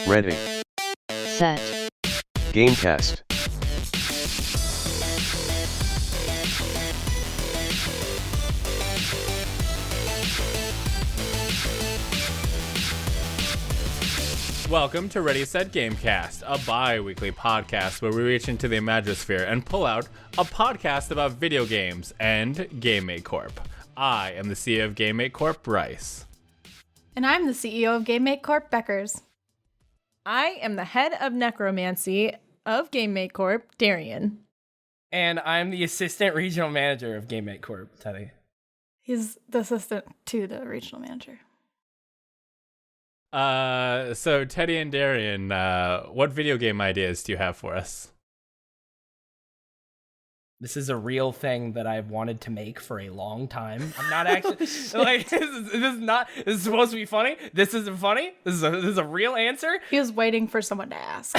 Ready. Set. Gamecast. Welcome to Ready Set Gamecast, a bi-weekly podcast where we reach into the Imagosphere and pull out a podcast about video games and Game Make Corp. I am the CEO of Game Make Corp, Bryce. And I'm the CEO of Game Make Corp, Beckers. I am the head of necromancy of Game Make Corp, Darrian. And I'm the assistant regional manager of Game Make Corp, Teddy. He's the assistant to the regional manager. So Teddy and Darrian, what video game ideas do you have for us? This is a real thing that I've wanted to make for a long time. I'm not actually like this is supposed to be funny. This isn't funny. This is a real answer. He was waiting for someone to ask.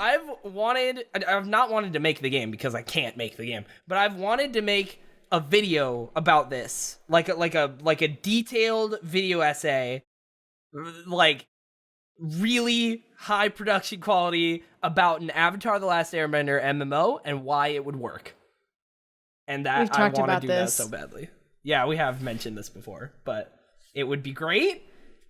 I've not wanted to make the game because I can't make the game, but I've wanted to make a video about this, like a detailed video essay, like really high production quality about an Avatar: The Last Airbender MMO and why it would work. And that I want to do that so badly. Yeah, we have mentioned this before, but it would be great,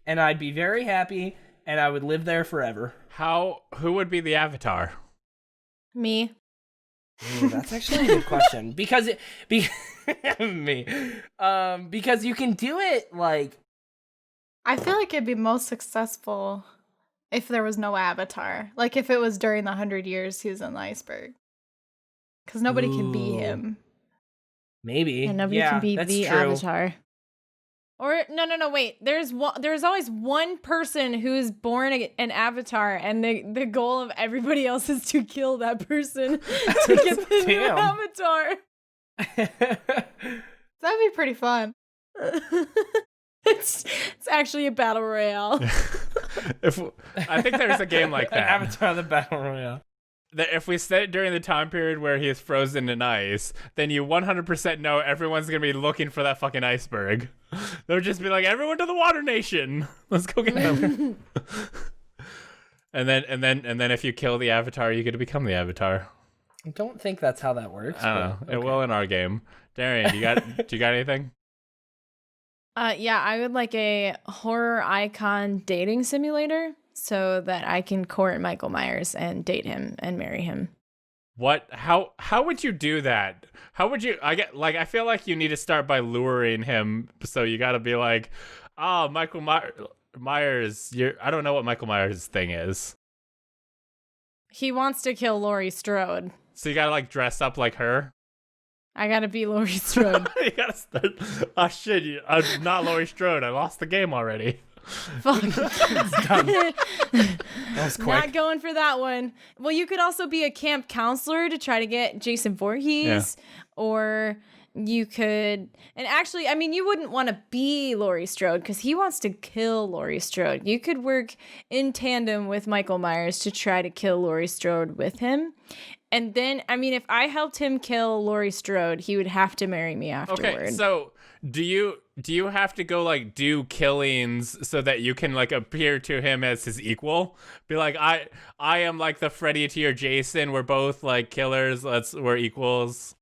and I'd be very happy, and I would live there forever. Who would be the Avatar? Me. Ooh, that's actually a good question because me, because you can do it like. I feel like it'd be most successful if there was no Avatar. Like if it was during the 100 years he was on the iceberg. Because nobody can be him. Maybe. And nobody can be the true. Avatar. Or, no, wait. There's always one person who's born an Avatar, and the goal of everybody else is to kill that person to get the new Avatar. That'd be pretty fun. It's actually a battle royale. I think there's a game like that. Avatar: The Battle Royale. That if we set it during the time period where he is frozen in ice, then you 100% know everyone's gonna be looking for that fucking iceberg. They'll just be like, "Everyone to the Water Nation! Let's go get them." and then if you kill the Avatar, you get to become the Avatar. I don't think that's how that works. I don't know. Okay. It will in our game. Darrian, do you got anything? Yeah, I would like a horror icon dating simulator so that I can court Micheal Myers and date him and marry him. What? How would you do that? How would you? I feel like you need to start by luring him. So you got to be like, "Oh, Micheal Myers, I don't know what Micheal Myers' thing is." He wants to kill Laurie Strode. So you got to like dress up like her. I gotta be Laurie Strode. You gotta start. Oh shit! I'm not Laurie Strode. I lost the game already. Fuck. It's done. That was quick. Not going for that one. Well, you could also be a camp counselor to try to get Jason Voorhees, or you could. And actually, I mean, you wouldn't want to be Laurie Strode because he wants to kill Laurie Strode. You could work in tandem with Micheal Myers to try to kill Laurie Strode with him. And then, I mean, if I helped him kill Laurie Strode, he would have to marry me afterward. Okay, so do you have to go like do killings so that you can like appear to him as his equal? Be like, I am like the Freddy to your Jason. We're both like killers. We're equals.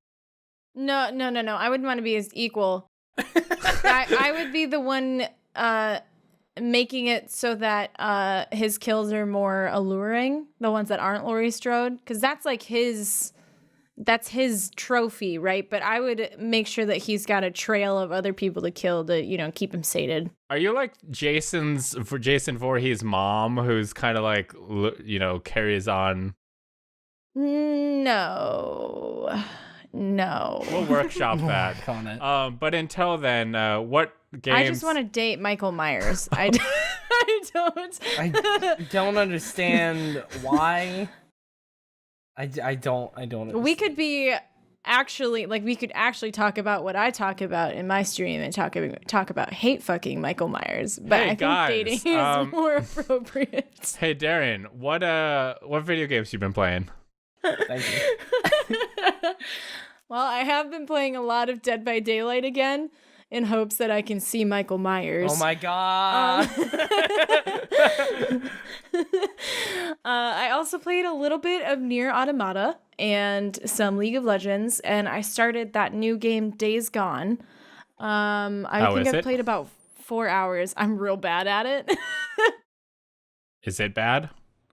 No. I wouldn't want to be his equal. I would be the one making it so that his kills are more alluring, the ones that aren't Laurie Strode, because that's like his trophy, right? But I would make sure that he's got a trail of other people to kill to, keep him sated. Are you like Jason Voorhees' mom, who's kind of like, carries on? No. We'll workshop that. But until then, what games? I just want to date Micheal Myers. I don't understand why. I don't understand. We could be we could actually talk about what I talk about in my stream and talk about hate fucking Micheal Myers. But hey, I think dating is more appropriate. Hey Darrian, what video games you been playing? Thank you. Well, I have been playing a lot of Dead by Daylight again. in hopes that I can see Micheal Myers. Oh my god. I also played a little bit of Nier Automata and some League of Legends, and I started that new game Days Gone. I think I've played about 4 hours. I'm real bad at it. Is it bad?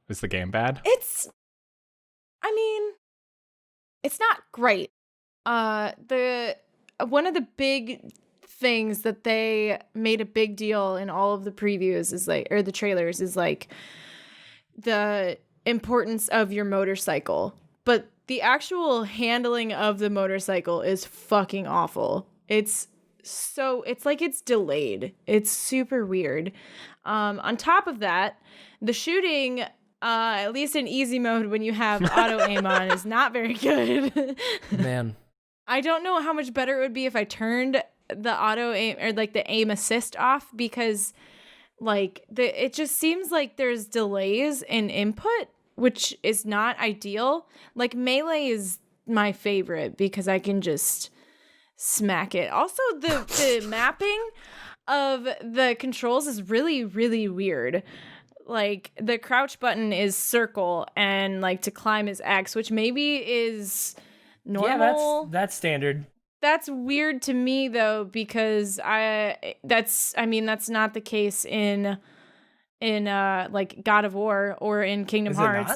Is the game bad? It's not great. One of the big things that they made a big deal in all of the previews is or the trailers is the importance of your motorcycle. But the actual handling of the motorcycle is fucking awful. It's delayed. It's super weird. On top of that, the shooting, at least in easy mode when you have auto aim on, is not very good. Man. I don't know how much better it would be if I turned the auto aim or the aim assist off, because it just seems like there's delays in input, which is not ideal. Melee is my favorite because I can just smack it. Also, the mapping of the controls is really, really weird. The crouch button is circle and to climb is X, which maybe is normal. Yeah, that's standard. That's weird to me though, because that's not the case in God of War or in Kingdom Hearts.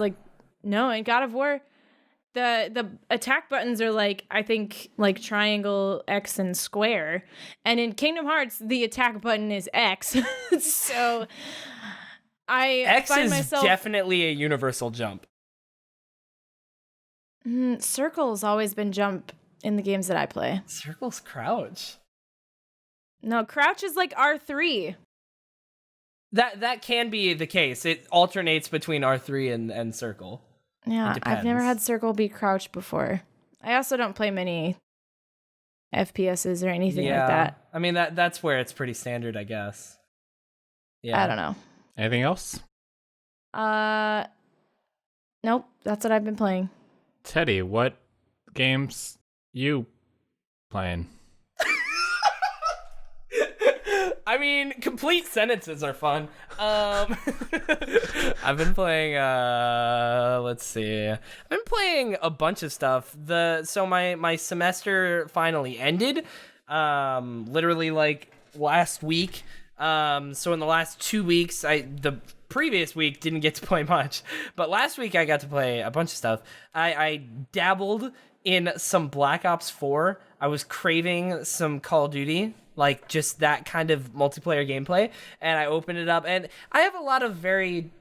No, in God of War, the attack buttons are I think triangle, X, and square, and in Kingdom Hearts the attack button is X. So X find is myself definitely a universal jump. Circle's always been jump in the games that I play. Circle's crouch. No, crouch is R3. That can be the case. It alternates between R3 and circle. Yeah, I've never had circle be crouch before. I also don't play many FPSs or anything like that. I mean, that's where it's pretty standard, I guess. Yeah. I don't know. Anything else? Nope, that's what I've been playing. Teddy, what games you playing? I mean, complete sentences are fun. I've been playing, let's see. I've been playing a bunch of stuff. So my semester finally ended, literally last week. So in the last 2 weeks, the previous week didn't get to play much, but last week I got to play a bunch of stuff. I dabbled in some Black Ops 4. I was craving some Call of Duty, just that kind of multiplayer gameplay, and I opened it up, and I have a lot of very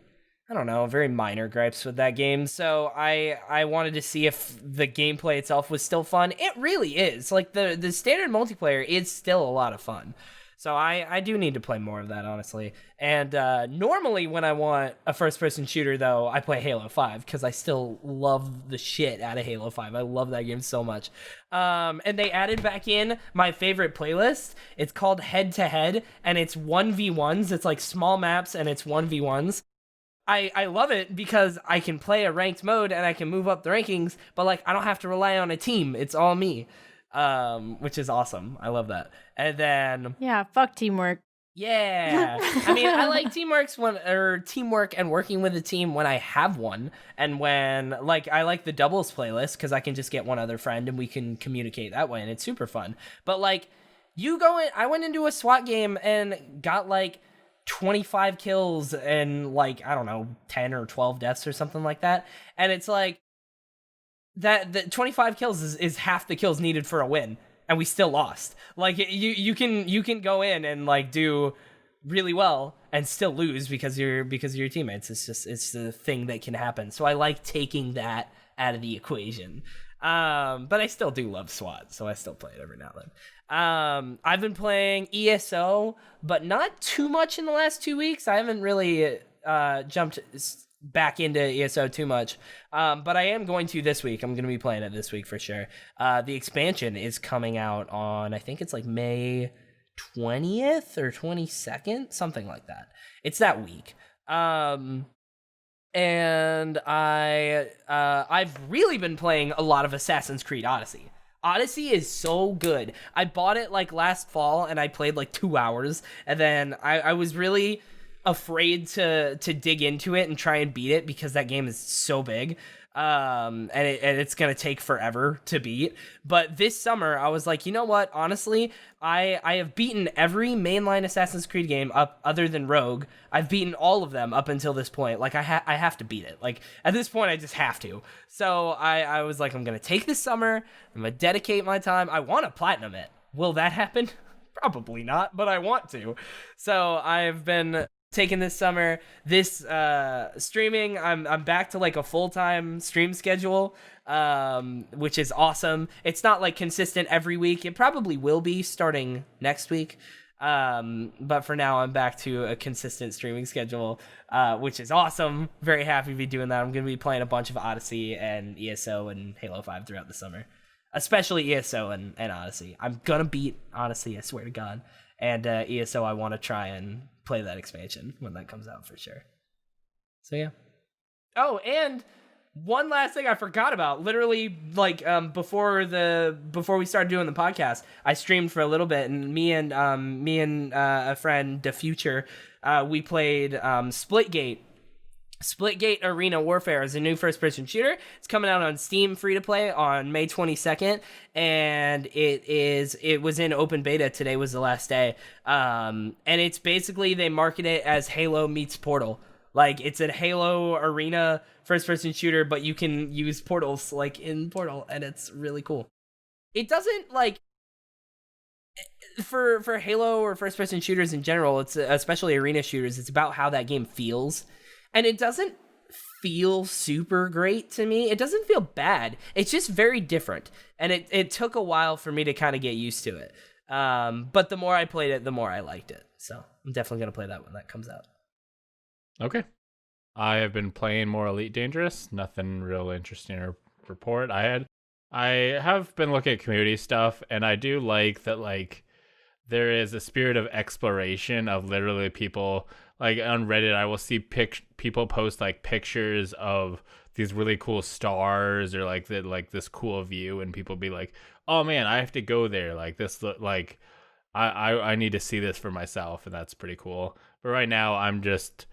minor gripes with that game, so I wanted to see if the gameplay itself was still fun. It really is. The standard multiplayer is still a lot of fun. So I do need to play more of that, honestly. And normally when I want a first-person shooter, though, I play Halo 5, because I still love the shit out of Halo 5. I love that game so much. And they added back in my favorite playlist. It's called Head to Head, and it's 1v1s. It's small maps, and it's 1v1s. I love it because I can play a ranked mode, and I can move up the rankings, but I don't have to rely on a team. It's all me. Which is awesome. I love that. And then fuck teamwork. Yeah. I mean, I like teamwork and working with a team when I have one, and when I like the doubles playlist because I can just get one other friend and we can communicate that way, and it's super fun. But I went into a SWAT game and got 25 kills and I don't know, 10 or 12 deaths or something like that, and it's that the 25 kills is half the kills needed for a win, and we still lost. You can go in and do really well and still lose because you're your teammates. It's the thing that can happen. So I like taking that out of the equation. But I still do love SWAT, so I still play it every now and then. I've been playing ESO, but not too much in the last 2 weeks. I haven't really jumped back into ESO too much, but I am going to this week. I'm going to be playing it this week for sure. The expansion is coming out on, I think it's May 20th or 22nd, something like that. It's that week. And I've really been playing a lot of Assassin's Creed Odyssey. Odyssey is so good. I bought it like last fall and I played like 2 hours, and then I was really afraid to dig into it and try and beat it because that game is so big. And it's gonna take forever to beat. But this summer I was like, you know what, honestly, I have beaten every mainline Assassin's Creed game up other than Rogue. I've beaten all of them up until this point. Like I have to beat it. Like at this point I just have to. So I was like, I'm gonna take this summer, I'm gonna dedicate my time. I want to platinum it. Will that happen? Probably not, but I want to. So I've been taking this summer, this streaming. I'm back to like a full-time stream schedule, which is awesome. It's not like consistent every week. It probably will be starting next week, but for now I'm back to a consistent streaming schedule, which is awesome. Very happy to be doing that. I'm gonna be playing a bunch of Odyssey and ESO and Halo 5 throughout the summer, especially ESO and Odyssey. I'm gonna beat Odyssey, I swear to God. And ESO, I want to try and play that expansion when that comes out for sure. So yeah. Oh, and one last thing I forgot about. Literally, like before we started doing the podcast, I streamed for a little bit, and me and a friend, The Future, we played Splitgate. Splitgate Arena Warfare is a new first-person shooter. It's coming out on Steam free-to-play on May 22nd, and it was in open beta. Today was the last day. And it's basically, they market it as Halo meets Portal. Like, it's a Halo Arena first-person shooter, but you can use portals, like, in Portal, and it's really cool. It doesn't, like... For Halo or first-person shooters in general, it's especially arena shooters, it's about how that game feels. And it doesn't feel super great to me. It doesn't feel bad. It's just very different. And it took a while for me to kind of get used to it. But the more I played it, the more I liked it. So I'm definitely going to play that when that comes out. Okay. I have been playing more Elite Dangerous. Nothing real interesting to report. I have been looking at community stuff, and I do like that, like, there is a spirit of exploration of literally people... Like on Reddit, I will see people post like pictures of these really cool stars or like this cool view, and people be like, "Oh man, I have to go there. Like this, like I need to see this for myself," and that's pretty cool. But right now, I'm just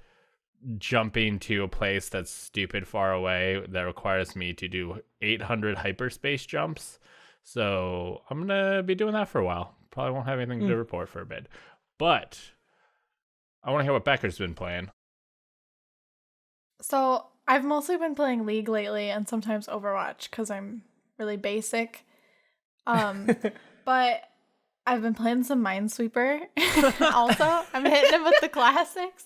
jumping to a place that's stupid far away that requires me to do 800 hyperspace jumps. So I'm gonna be doing that for a while. Probably won't have anything to report for a bit, but I want to hear what Becker's been playing. So I've mostly been playing League lately, and sometimes Overwatch because I'm really basic. But I've been playing some Minesweeper. Also, I'm hitting it with the classics.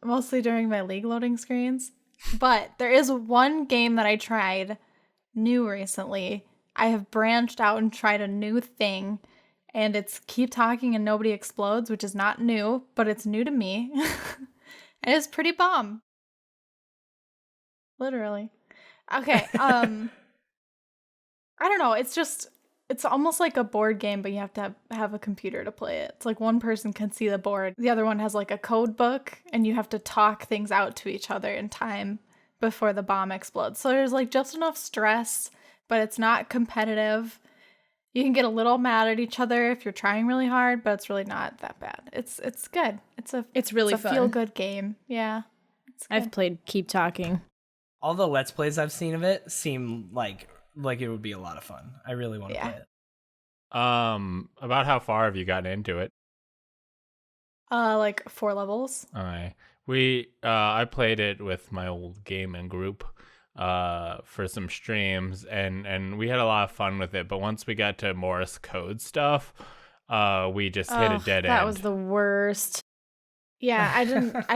Mostly during my League loading screens. But there is one game that I tried new recently. I have branched out and tried a new thing. And it's Keep Talking and Nobody Explodes, which is not new, but it's new to me. And it's pretty bomb. Literally. Okay, I don't know, it's almost like a board game, but you have to have a computer to play it. It's like one person can see the board. The other one has like a code book, and you have to talk things out to each other in time before the bomb explodes. So there's like just enough stress, but it's not competitive. You can get a little mad at each other if you're trying really hard, but it's really not that bad. It's good. It's really a fun. feel-good game. Yeah. I've played Keep Talking. All the Let's Plays I've seen of it seem like it would be a lot of fun. I really want to play it. About how far have you gotten into it? Like 4 levels. All right. I played it with my old gaming group for some streams, and we had a lot of fun with it, but once we got to Morse code stuff, we just hit a dead end. That was the worst. Yeah, I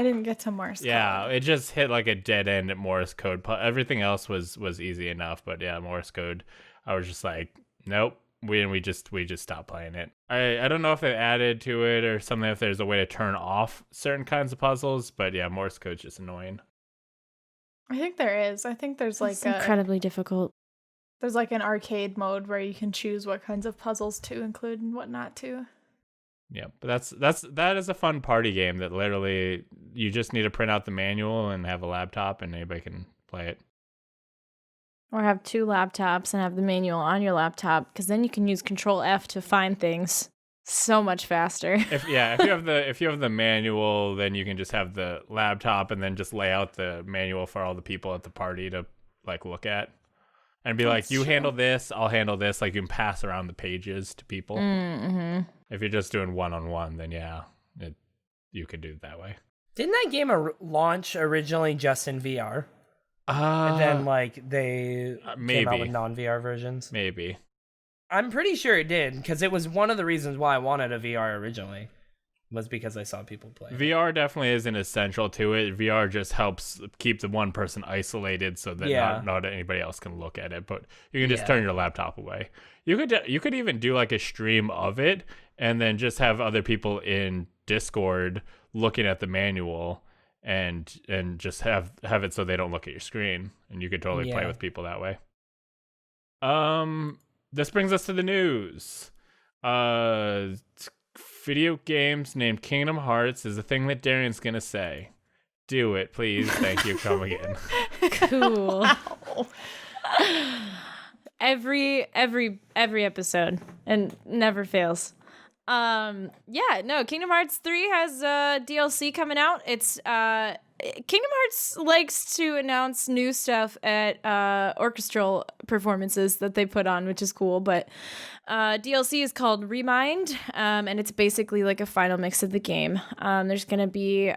didn't get to Morse code. Yeah, it just hit like a dead end at Morse code. Everything else was easy enough, but yeah, Morse code, I was just like, nope. We just stopped playing it. I don't know if they added to it or something, if there's a way to turn off certain kinds of puzzles, but yeah, Morse code's just annoying. I think there is. I think there's like It's incredibly difficult. There's like an arcade mode where you can choose what kinds of puzzles to include and what not to. Yeah, but that is a fun party game that literally you just need to print out the manual and have a laptop and anybody can play it. Or have 2 laptops and have the manual on your laptop, because then you can use Control F to find things so much faster. If you have the manual, then you can just have the laptop and then just lay out the manual for all the people at the party to like look at. And be like, you handle this, I'll handle this. Like, you can pass around the pages to people. Mm-hmm. If you're just doing one-on-one, then yeah, you could do it that way. Didn't that game launch originally just in VR? And then, like, they came out with non-VR versions? Maybe. I'm pretty sure it did, because it was one of the reasons why I wanted a VR originally. Was because I saw people play. VR definitely isn't essential to it. VR just helps keep the one person isolated so that not anybody else can look at it. But you can just turn your laptop away. You could even do like a stream of it and then just have other people in Discord looking at the manual and just have it so they don't look at your screen, and you could totally play with people that way. This brings us to the news. Video games named Kingdom Hearts is a thing that Darrian's gonna say. Do it, please. Thank you. Come again. Cool. Wow. Every episode, and never fails. Kingdom Hearts 3 has DLC coming out. It's Kingdom Hearts likes to announce new stuff at orchestral performances that they put on, which is cool, but DLC is called Remind, and it's basically like a final mix of the game. There's going to be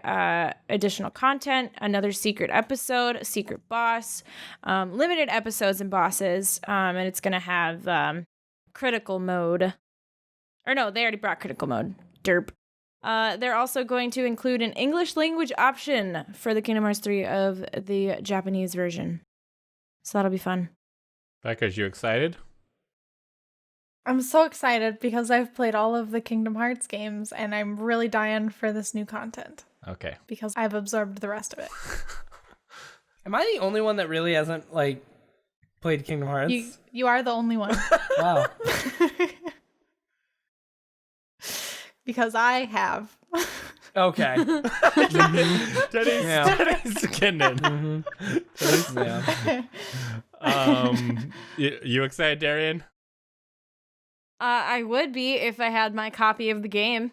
additional content, another secret episode, a secret boss, limited episodes and bosses, and it's going to have critical mode. Or no, they already brought critical mode. Derp. They're also going to include an English language option for the Kingdom Hearts 3 of the Japanese version. So that'll be fun. Beckers, you excited? I'm so excited because I've played all of the Kingdom Hearts games and I'm really dying for this new content. Okay. Because I've absorbed the rest of it. Am I the only one that really hasn't like played Kingdom Hearts? You are the only one. Wow. Because I have. Okay. Teddy's getting it. You excited, Darrian? I would be if I had my copy of the game.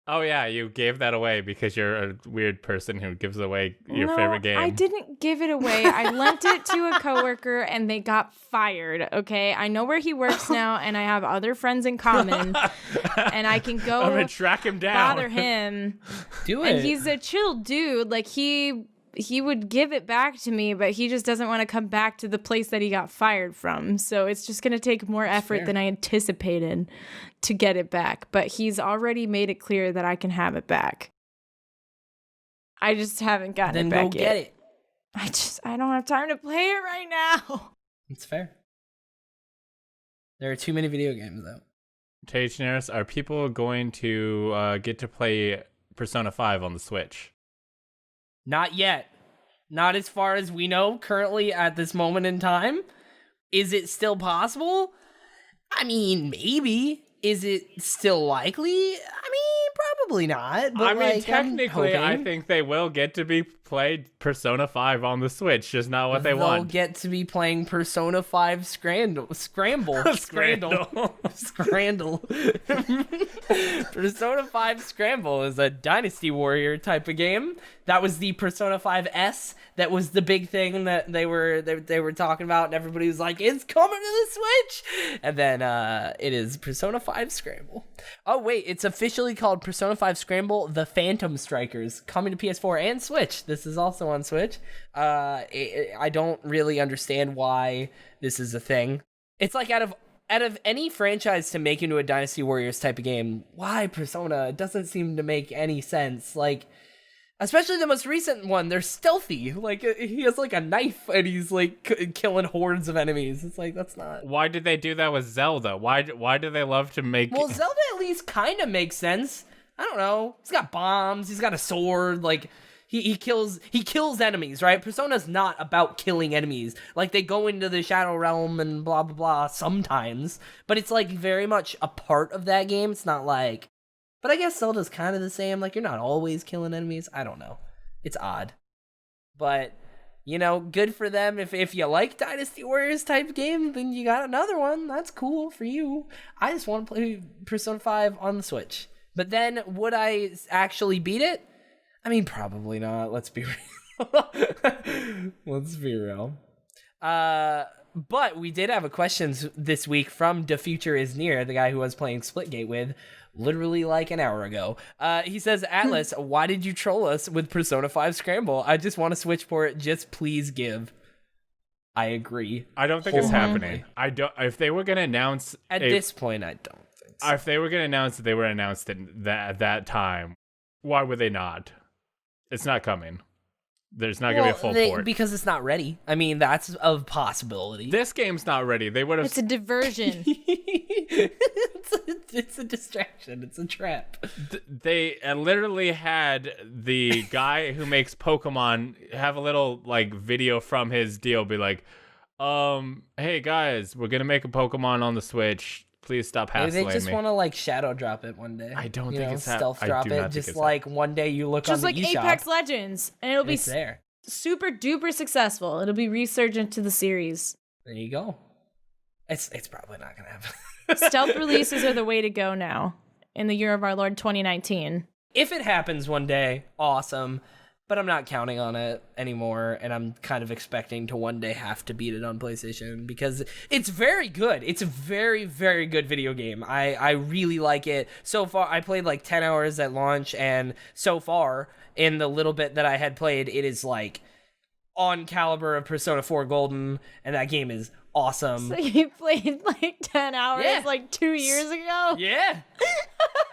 Oh yeah, you gave that away because you're a weird person who gives away your favorite game. I didn't give it away. I lent it to a coworker and they got fired, okay? I know where he works now and I have other friends in common and I can go I'm gonna track him down. bother him. Do it. And he's a chill dude. Like he would give it back to me, but he just doesn't want to come back to the place that he got fired from. So it's just going to take more effort than I anticipated to get it back. But he's already made it clear that I can have it back. I just haven't gotten it back yet. Then go get it. I don't have time to play it right now. It's fair. There are too many video games, though. Tagenaris, are people going to get to play Persona 5 on the Switch? Not yet. Not as far as we know currently at this moment in time. Is it still possible? I mean, maybe. Is it still likely? I mean, probably not. But I mean, like, technically, I think they will get to be played Persona 5 on the Switch, just not what they They'll want. get to be playing Persona 5 Scramble. Scramble. Persona 5 Scramble is a Dynasty Warrior type of game. That was the Persona 5S. That was the big thing that they were talking about, and everybody was like, "It's coming to the Switch!" And then it is Persona 5 Scramble. Oh wait, it's officially called Persona 5 Scramble: The Phantom Strikers, coming to PS4 and Switch. This is also on Switch. I don't really understand why this is a thing. It's like out of any franchise to make into a Dynasty Warriors type of game, why Persona? It doesn't seem to make any sense. Like, especially the most recent one, they're stealthy. Like, he has like a knife and he's like killing hordes of enemies. It's like, that's not. Why did they do that with Zelda? Why do they love to make? Well, Zelda at least kind of makes sense. I don't know. He's got bombs. He's got a sword. Like, he kills enemies, right? Persona's not about killing enemies. Like, they go into the Shadow Realm and blah blah blah sometimes, but it's like very much a part of that game. It's not like. But I guess Zelda's kind of the same. Like, you're not always killing enemies. I don't know. It's odd. But you know, good for them. If you like Dynasty Warriors type game, then you got another one. That's cool for you. I just want to play Persona 5 on the Switch. But then, would I actually beat it? I mean, probably not. Let's be real. Let's be real. But we did have a question this week from The Future Is Near, the guy who was playing Splitgate with literally like an hour ago. He says, Atlas, why did you troll us with Persona 5 Scramble? I just want a Switch port. Just please give. I agree. I don't think it's happening. I don't. If they were going to announce at this point, I don't think so. If they were going to announce that they were announced at that time, why would they not? It's not coming. There's not going to be a full port. Because it's not ready. I mean, that's a possibility. This game's not ready. They would have. It's a diversion. It's a distraction. It's a trap. They literally had the guy who makes Pokemon have a little like video from his deal, be like, hey guys, we're gonna make a Pokemon on the Switch. Please stop hassling me. Maybe they just want to like shadow drop it one day. I don't think it's stealth drop it. Just like one day you look just on the like eShop, Apex Legends, and it'll be there. Super duper successful. It'll be resurgent to the series. There you go. It's probably not gonna happen. Stealth releases are the way to go now in the year of our Lord 2019. If it happens one day, awesome. But I'm not counting on it anymore, and I'm kind of expecting to one day have to beat it on PlayStation because it's very good. It's a very, very good video game. I really like it. So far, I played like 10 hours at launch, and so far, in the little bit that I had played, it is like on caliber of Persona 4 Golden, and that game is awesome. So you played like 10 hours like 2 years ago? Yeah.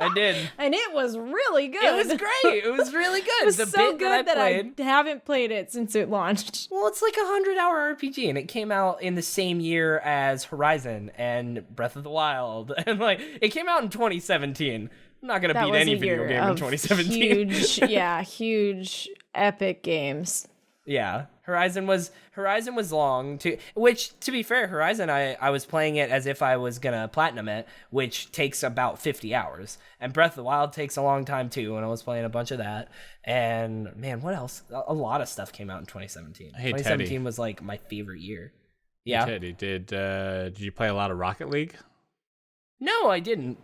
I did. And it was really good. It was great. It was really good. It was the so bit good that I haven't played it since it launched. Well, it's like a 100-hour RPG, and it came out in the same year as Horizon and Breath of the Wild. And like, it came out in 2017. I'm not going to beat any video game in 2017. Huge epic games. Yeah, Horizon was long too. Which, to be fair, Horizon I was playing it as if I was gonna platinum it, which takes about 50 hours. And Breath of the Wild takes a long time too, and I was playing a bunch of that. And man, what else? A lot of stuff came out in 2017. Hey, 2017 Teddy. was like my favorite year. Yeah. Hey, Teddy, did you play a lot of Rocket League? No, I didn't.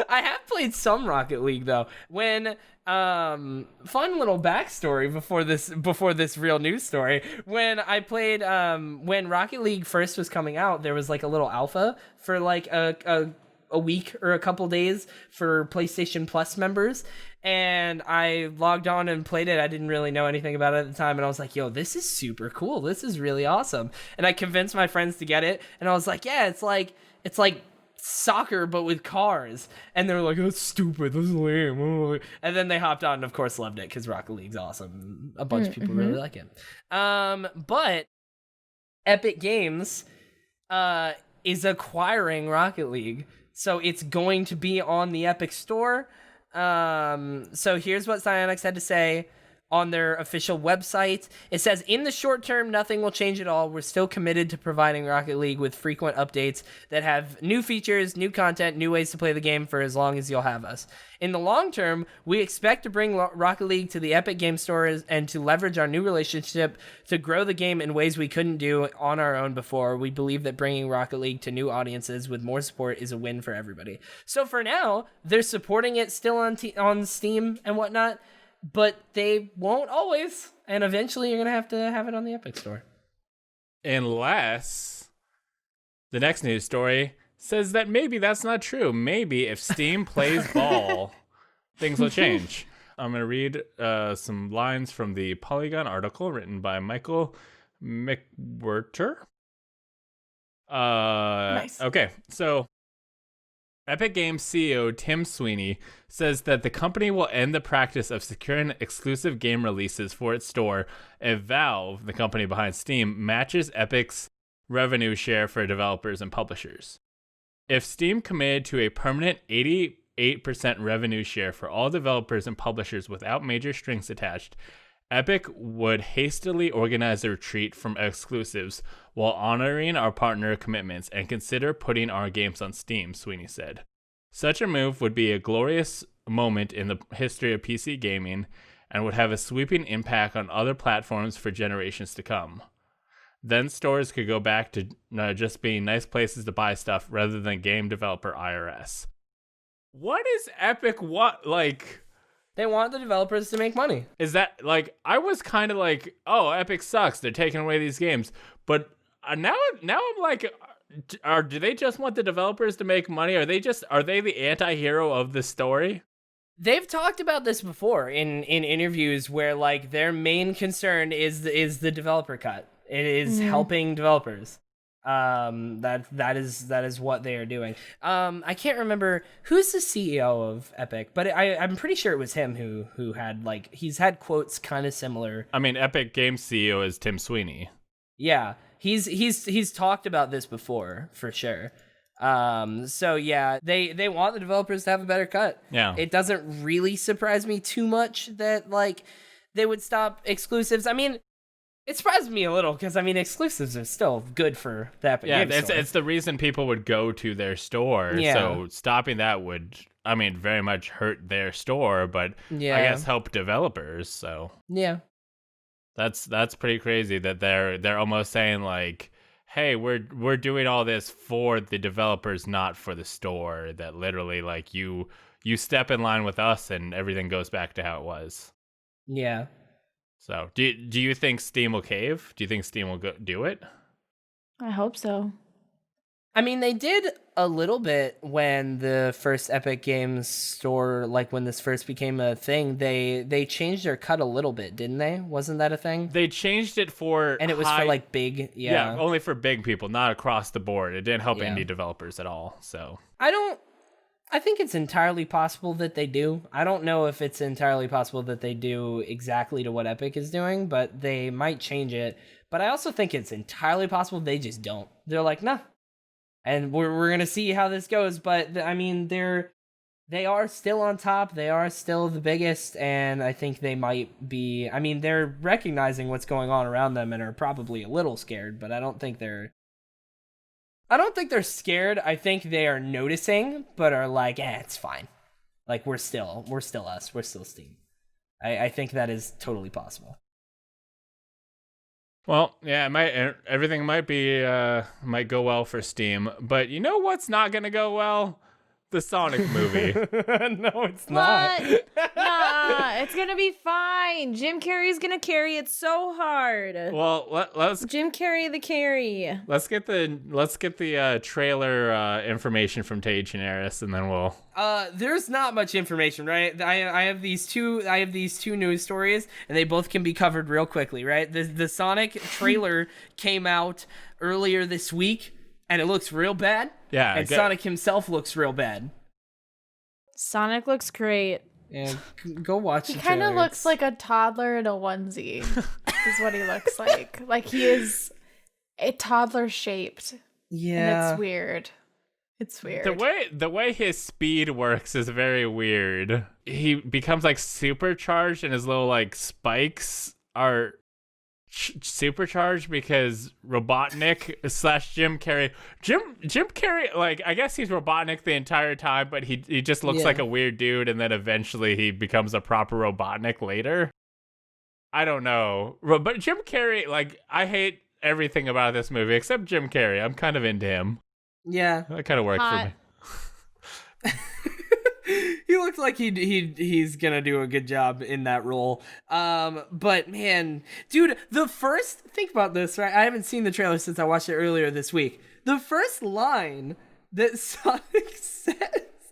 I have played some Rocket League though. When fun little backstory before this real news story. When I played when Rocket League first was coming out, there was like a little alpha for like a week or a couple days for PlayStation Plus members, and I logged on and played it. I didn't really know anything about it at the time, and I was like, yo, this is super cool. This is really awesome. And I convinced my friends to get it, and I was like, yeah, it's like soccer but with cars, and they were like, that's stupid, that's lame. And then they hopped on and of course loved it because Rocket League's awesome. A bunch of people really like it. But Epic Games is acquiring Rocket League, so it's going to be on the Epic Store. So here's what Psyonix had to say on their official website. It says, in the short term, nothing will change at all. We're still committed to providing Rocket League with frequent updates that have new features, new content, new ways to play the game for as long as you'll have us. In the long term, we expect to bring Rocket League to the Epic Games Store and to leverage our new relationship to grow the game in ways we couldn't do on our own before. We believe that bringing Rocket League to new audiences with more support is a win for everybody. So for now, they're supporting it still on Steam and whatnot, but they won't always, and eventually you're going to have it on the Epic Store. Unless the next news story says that maybe that's not true. Maybe if Steam plays ball, things will change. I'm going to read some lines from the Polygon article written by Micheal Myers. Nice. Okay, so Epic Games CEO Tim Sweeney says that the company will end the practice of securing exclusive game releases for its store if Valve, the company behind Steam, matches Epic's revenue share for developers and publishers. If Steam committed to a permanent 88% revenue share for all developers and publishers without major strings attached, Epic would hastily organize a retreat from exclusives while honoring our partner commitments and consider putting our games on Steam, Sweeney said. Such a move would be a glorious moment in the history of PC gaming, and would have a sweeping impact on other platforms for generations to come. Then stores could go back to just being nice places to buy stuff rather than game developer IRS. What is Epic They want the developers to make money. Is that I was kind of like, oh, Epic sucks. They're taking away these games. But now I'm like, do they just want the developers to make money? Are they the anti-hero of the story? They've talked about this before in interviews where their main concern is the developer cut. It is helping developers. That is what they are doing. I can't remember who's the CEO of Epic, but I'm pretty sure it was him who had he's had quotes kind of similar. I mean, Epic Games CEO is Tim Sweeney. Yeah, he's talked about this before for sure. So yeah, they want the developers to have a better cut. Yeah, it doesn't really surprise me too much that they would stop exclusives. I mean, it surprised me a little because exclusives are still good for the Epic Games Store. It's the reason people would go to their store. Yeah. So stopping that would, very much hurt their store, but I guess help developers. So yeah, that's pretty crazy that they're almost saying hey, we're doing all this for the developers, not for the store. That literally you step in line with us and everything goes back to how it was. Yeah. So, do you think Steam will cave? Do you think Steam will do it? I hope so. They did a little bit when the first Epic Games Store, when this first became a thing, they changed their cut a little bit, didn't they? Wasn't that a thing? They changed it for and it was for big, yeah, only for big people, not across the board. It didn't help indie developers at all. So I think it's entirely possible that they do. I don't know if it's entirely possible that they do exactly to what Epic is doing, but they might change it. But I also think it's entirely possible they just don't. They're like, nah. And we're going to see how this goes. But, they are still on top. They are still the biggest. And I think they might be... they're recognizing what's going on around them and are probably a little scared. But I don't think they're scared. I think they are noticing, but are it's fine. We're still us. We're still Steam. I think that is totally possible. Well, yeah, everything might go well for Steam, but you know what's not gonna go well? The Sonic movie. No, it's not. Nah, it's gonna be fine. Jim Carrey's gonna carry it so hard. Well, let's Jim Carrey the carry. Let's get the trailer information from Tage and Eris, and then we'll. There's not much information, right? I have these two news stories, and they both can be covered real quickly, right? The Sonic trailer came out earlier this week, and it looks real bad. Yeah, and Sonic himself looks real bad. Sonic looks great. Yeah, go watch. He kind of looks like a toddler in a onesie. Is what he looks like. He is a toddler shaped. Yeah, and it's weird. It's weird. The way his speed works is very weird. He becomes supercharged, and his little spikes are supercharged because Robotnik / Jim Carrey. Jim Carrey, I guess he's Robotnik the entire time, but he just looks like a weird dude, and then eventually he becomes a proper Robotnik later. I don't know, but Jim Carrey, I hate everything about this movie except Jim Carrey. I'm kind of into him. Yeah, that kind of worked for me. He looks like he's gonna do a good job in that role. But man, dude, think about this, right? I haven't seen the trailer since I watched it earlier this week. The first line that Sonic says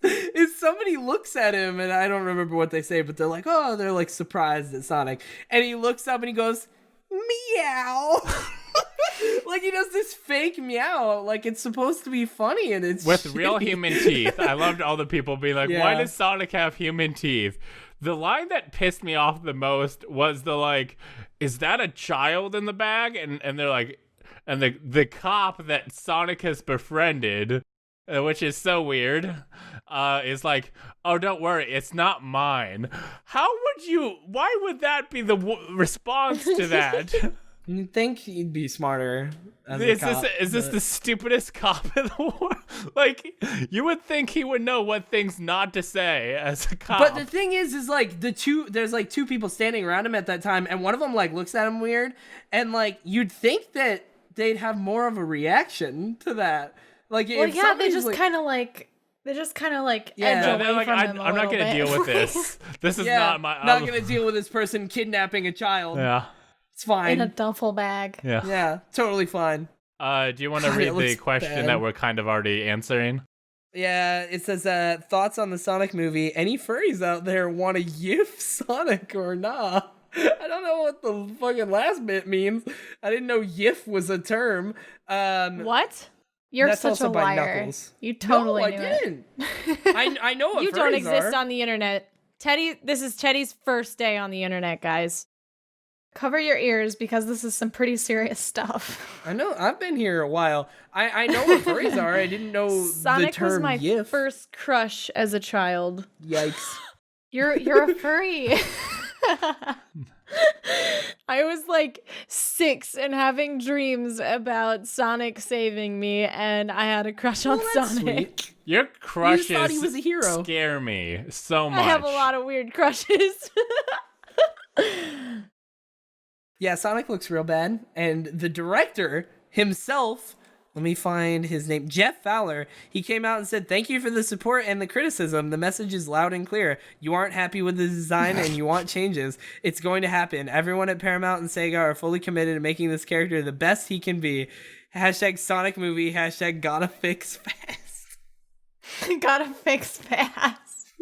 is somebody looks at him, and I don't remember what they say, but they're surprised at Sonic, and he looks up and he goes, meow. He does this fake meow, it's supposed to be funny, and it's with shitty. real human teeth. I loved all the people being like, why does Sonic have human teeth? The line that pissed me off the most was is that a child in the bag? And they're like, and the cop that Sonic has befriended, which is so weird, is like, oh, don't worry, it's not mine. Why would that be the response to that? You'd think he'd be smarter. Is this the stupidest cop in the world? Like, you would think he would know what things not to say as a cop. But the thing is like there's like two people standing around him at that time, and one of them like looks at him weird, and like you'd think that they'd have more of a reaction to that. Like, Well, if yeah, they somebody's just like, kind of like Yeah. edge Yeah, away they're like, from him a I'm not little gonna bit. deal with this. This is yeah, not my. not gonna deal with this person kidnapping a child. Yeah. It's fine. in a duffel bag. Yeah. Yeah, totally fine. Do you want to God, read it the looks question bad. that we're kind of already answering? Yeah, it says thoughts on the Sonic movie. Any furries out there want to yiff Sonic or nah? I don't know what the fucking last bit means. I didn't know yiff was a term. What? You're That's such a also by liar. Knuckles. You totally no, knew I it. didn't. I know what You don't furries exist are. on the internet. Teddy, this is Teddy's first day on the internet, guys. Cover your ears because this is some pretty serious stuff. I know. I've been here a while. I know what furries are. I didn't know Sonic the term was my yiff. first crush as a child. Yikes. You're a furry. I was like 6 and having dreams about Sonic saving me, and I had a crush on Well, that's Sonic. sweet. Your crushes thought he was a hero. scare me so much. I have a lot of weird crushes. Yeah, Sonic looks real bad. And the director himself, let me find his name, Jeff Fowler, he came out and said, "Thank you for the support and the criticism. The message is loud and clear. You aren't happy with the design and you want changes. It's going to happen. Everyone at Paramount and Sega are fully committed to making this character the best he can be. Hashtag Sonic movie. Hashtag gotta fix fast." Gotta fix fast.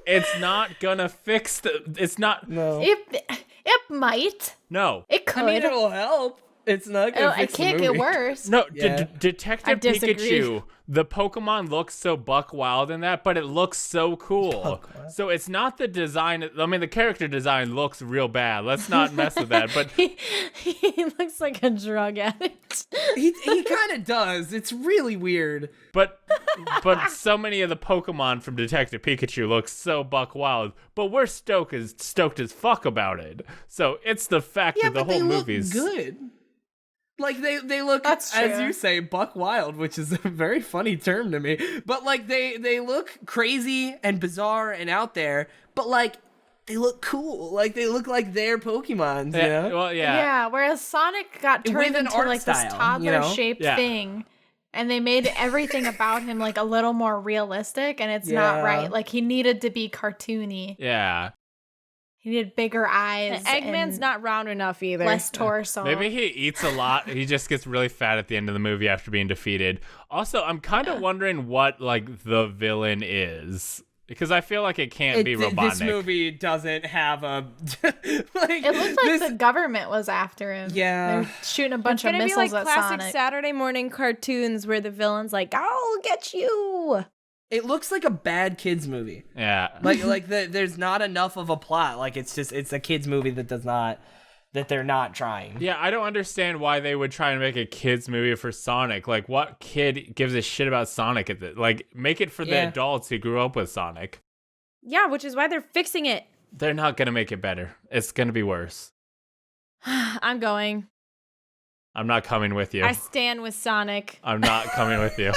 It's not gonna fix the. It's not. No. It might. No. It could. I mean, it'll help. It's not gonna It fix can't the get movie. worse. No, Yeah. Detective I disagree. Pikachu, the Pokemon looks so buck wild in that, but it looks so cool. So it's not the design. I mean, the character design looks real bad. Let's not mess with that. But He looks like a drug addict. He kind of does. It's really weird. but so many of the Pokemon from Detective Pikachu look so buck wild. But we're stoked as fuck about it. So it's the fact Yeah, that the but whole they look movie's good. Like they look, That's as true. you say, buck wild, which is a very funny term to me. But like they look crazy and bizarre and out there, but like they look cool. Like they look like their Pokemons. You know? Well, Yeah. Whereas Sonic got With turned an into art like style, this you toddler know? shaped Yeah. thing. And they made everything about him like a little more realistic, and it's not Yeah. right. Like he needed to be cartoony. yeah. He needed bigger eyes. Eggman's and not round enough either. less torso. Maybe he eats a lot. He just gets really fat at the end of the movie after being defeated. Also, I'm kind of wondering what like the villain is, because I feel like it can't be Robotnik. This movie doesn't have a like. It looked like the government was after him. Yeah. They're shooting a It's bunch of gonna be missiles like at classic Sonic. Saturday morning cartoons where the villain's like, "I'll get you." It looks like a bad kids movie. Yeah. There's not enough of a plot. Like it's a kids movie that they're not trying. Yeah, I don't understand why they would try and make a kids movie for Sonic. Like, what kid gives a shit about Sonic at this? Like, make it for the Yeah. adults who grew up with Sonic. Yeah, which is why they're fixing it. They're not gonna make it better. It's gonna be worse. I'm going. I'm not coming with you. I stand with Sonic. I'm not coming with you.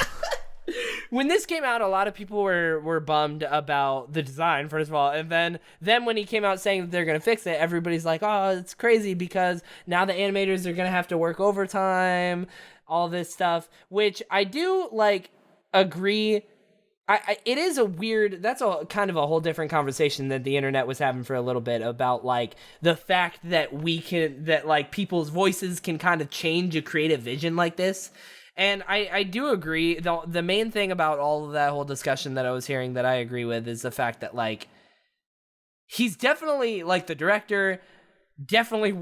When this came out, a lot of people were bummed about the design, first of all, and then when he came out saying that they're gonna fix it, everybody's like, "Oh, it's crazy because now the animators are gonna have to work overtime, all this stuff," which I do like agree. It is a weird. That's a kind of a whole different conversation that the internet was having for a little bit about like the fact that like people's voices can kind of change a creative vision like this. And I do agree. The main thing about all of that whole discussion that I was hearing that I agree with is the fact that, like, he's definitely, like, the director definitely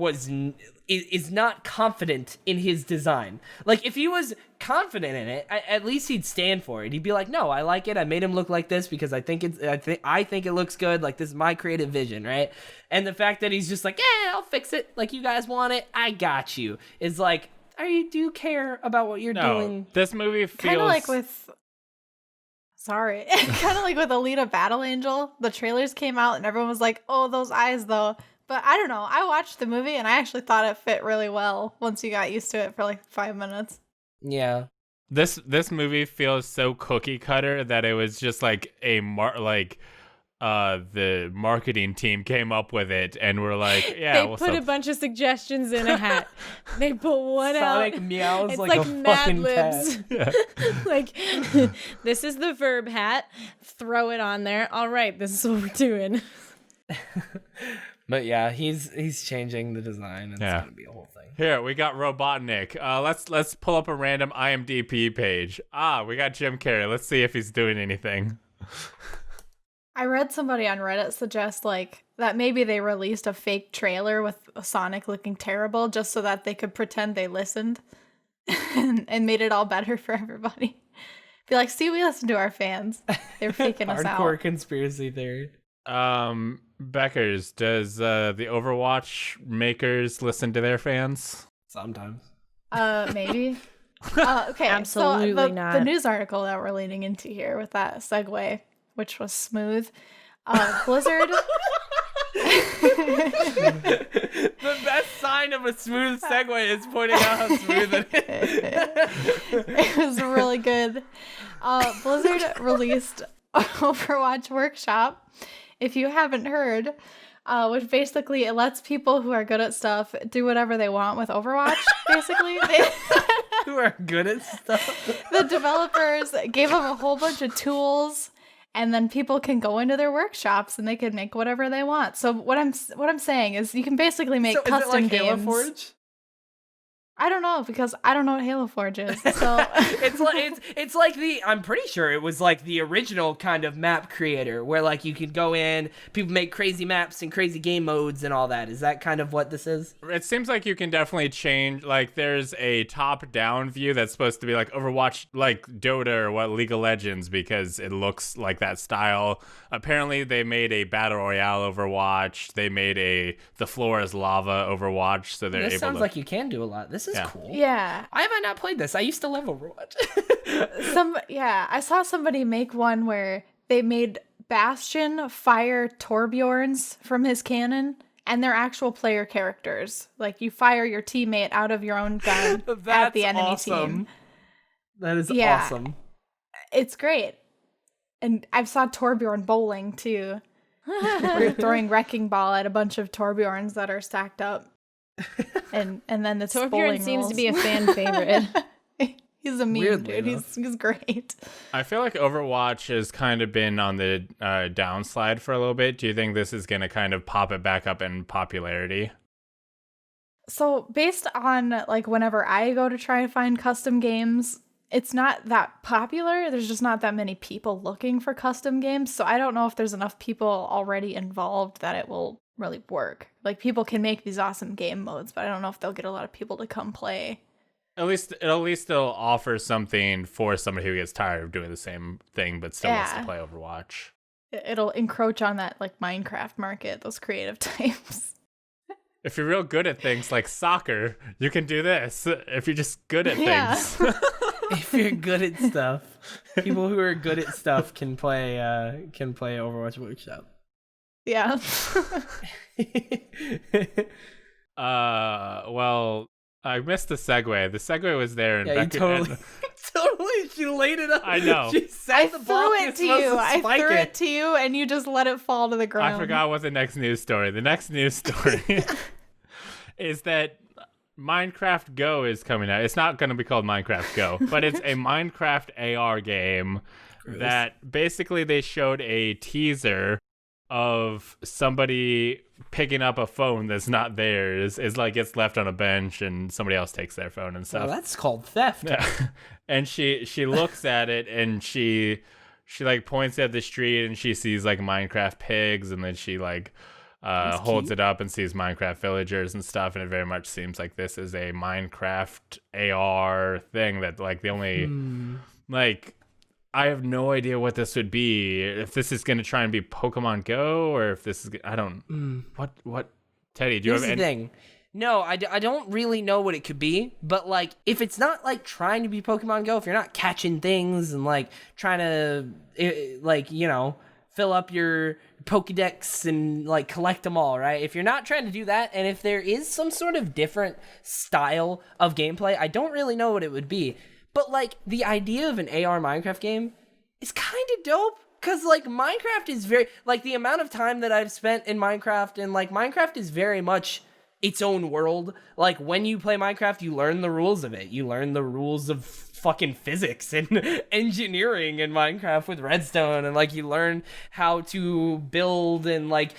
is not confident in his design. Like, if he was confident in it, at least he'd stand for it. He'd be like, "No, I like it. I made him look like this because I think it looks good. Like, this is my creative vision, right?" And the fact that he's just like, "Yeah, I'll fix it. Like, you guys want it. I got you," is like, I do care about what you're doing. This movie feels Kind of like with. Sorry. Kind of like with Alita Battle Angel. The trailers came out and everyone was like, "Oh, those eyes, though." But I don't know. I watched the movie and I actually thought it fit really well once you got used to it for like 5 minutes. Yeah. This movie feels so cookie cutter that it was just like the marketing team came up with it and we're like, yeah, They put a bunch of suggestions in a hat. They put one Sonic out. meows It's like a Mad fucking Libs. cat. Like, this is the verb hat. Throw it on there. All right, this is what we're doing. But yeah, he's changing the design. It's gonna be a whole thing. Here, we got Robotnik. Let's pull up a random IMDb page. We got Jim Carrey. Let's see if he's doing anything. I read somebody on Reddit suggest like that maybe they released a fake trailer with Sonic looking terrible just so that they could pretend they listened and made it all better for everybody. Be like, see, we listened to our fans. They're faking us out. Hardcore conspiracy theory. Beckers, does the Overwatch makers listen to their fans? Sometimes. Maybe. Okay, Absolutely so not. the news article that we're leading into here with that segue, which was smooth. Blizzard. The best sign of a smooth segue is pointing out how smooth it is. It was really good. Blizzard released Overwatch Workshop, if you haven't heard, which basically it lets people who are good at stuff do whatever they want with Overwatch, basically. Who are good at stuff. The developers gave them a whole bunch of tools, and then people can go into their workshops and they can make whatever they want. So what I'm saying is you can basically make custom is it like games. Halo Forge? I don't know because I don't know what Halo Forge is. So it's like I'm pretty sure it was like the original kind of map creator where like you could go in, people make crazy maps and crazy game modes and all that. Is that kind of what this is? It seems like you can definitely change, like there's a top-down view that's supposed to be like Overwatch, like Dota or what, League of Legends, because it looks like that style. Apparently they made a Battle Royale Overwatch. They made the floor is lava Overwatch, so they're able to... This sounds like you can do a lot. This is cool. yeah. Why have I not played this? I used to love Overwatch. I saw somebody make one where they made Bastion fire Torbjorns from his cannon, and they're actual player characters. Like you fire your teammate out of your own gun at the enemy team. That is awesome. It's great. And I've saw Torbjorn bowling too. Where you're throwing wrecking ball at a bunch of Torbjorns that are stacked up. And then the Torbjorn seems to be a fan favorite. He's a meme, Weirdly, dude. He's great. I feel like Overwatch has kind of been on the downslide for a little bit. Do you think this is going to kind of pop it back up in popularity? So based on like whenever I go to try and find custom games, it's not that popular. There's just not that many people looking for custom games. So I don't know if there's enough people already involved that it will really work. Like people can make these awesome game modes, but I don't know if they'll get a lot of people to come play. At least it'll offer something for somebody who gets tired of doing the same thing but still wants to play Overwatch. It'll encroach on that like Minecraft market, those creative types. If you're real good at things like soccer, you can do this. If you're just good at things. If you're good at stuff, people who are good at stuff can play Overwatch Workshop. Yeah. Well, I missed the segue. The segue was there, and Yeah, Beckers, totally. She laid it up. I know. She I set the ball. threw it to you. I threw it to you, and you just let it fall to the ground. I forgot what the next news story. The next news story is that Minecraft Go is coming out. It's not going to be called Minecraft Go, but it's a Minecraft AR game that basically they showed a teaser of somebody picking up a phone that's not theirs. It's like it's left on a bench and somebody else takes their phone and stuff. Well, that's called theft. Yeah. And she looks at it and she like points at the street and she sees like Minecraft pigs, and then she like holds it up and sees Minecraft villagers and stuff, and it very much seems like this is a Minecraft AR thing that like the only like I have no idea what this would be. If this is going to try and be Pokemon Go, or if this is I don't what Teddy, do you have Here's the thing. No, I don't really know what it could be, but like if it's not like trying to be Pokemon Go, if you're not catching things and like trying to like, you know, fill up your Pokedex and like collect them all, right? If you're not trying to do that, and if there is some sort of different style of gameplay, I don't really know what it would be. But like the idea of an AR Minecraft game is kind of dope. Cause like Minecraft is very like the amount of time that I've spent in Minecraft, and like Minecraft is very much its own world. Like when you play Minecraft, you learn the rules of it. You learn the rules of fucking physics and engineering in Minecraft with redstone, and like you learn how to build, and like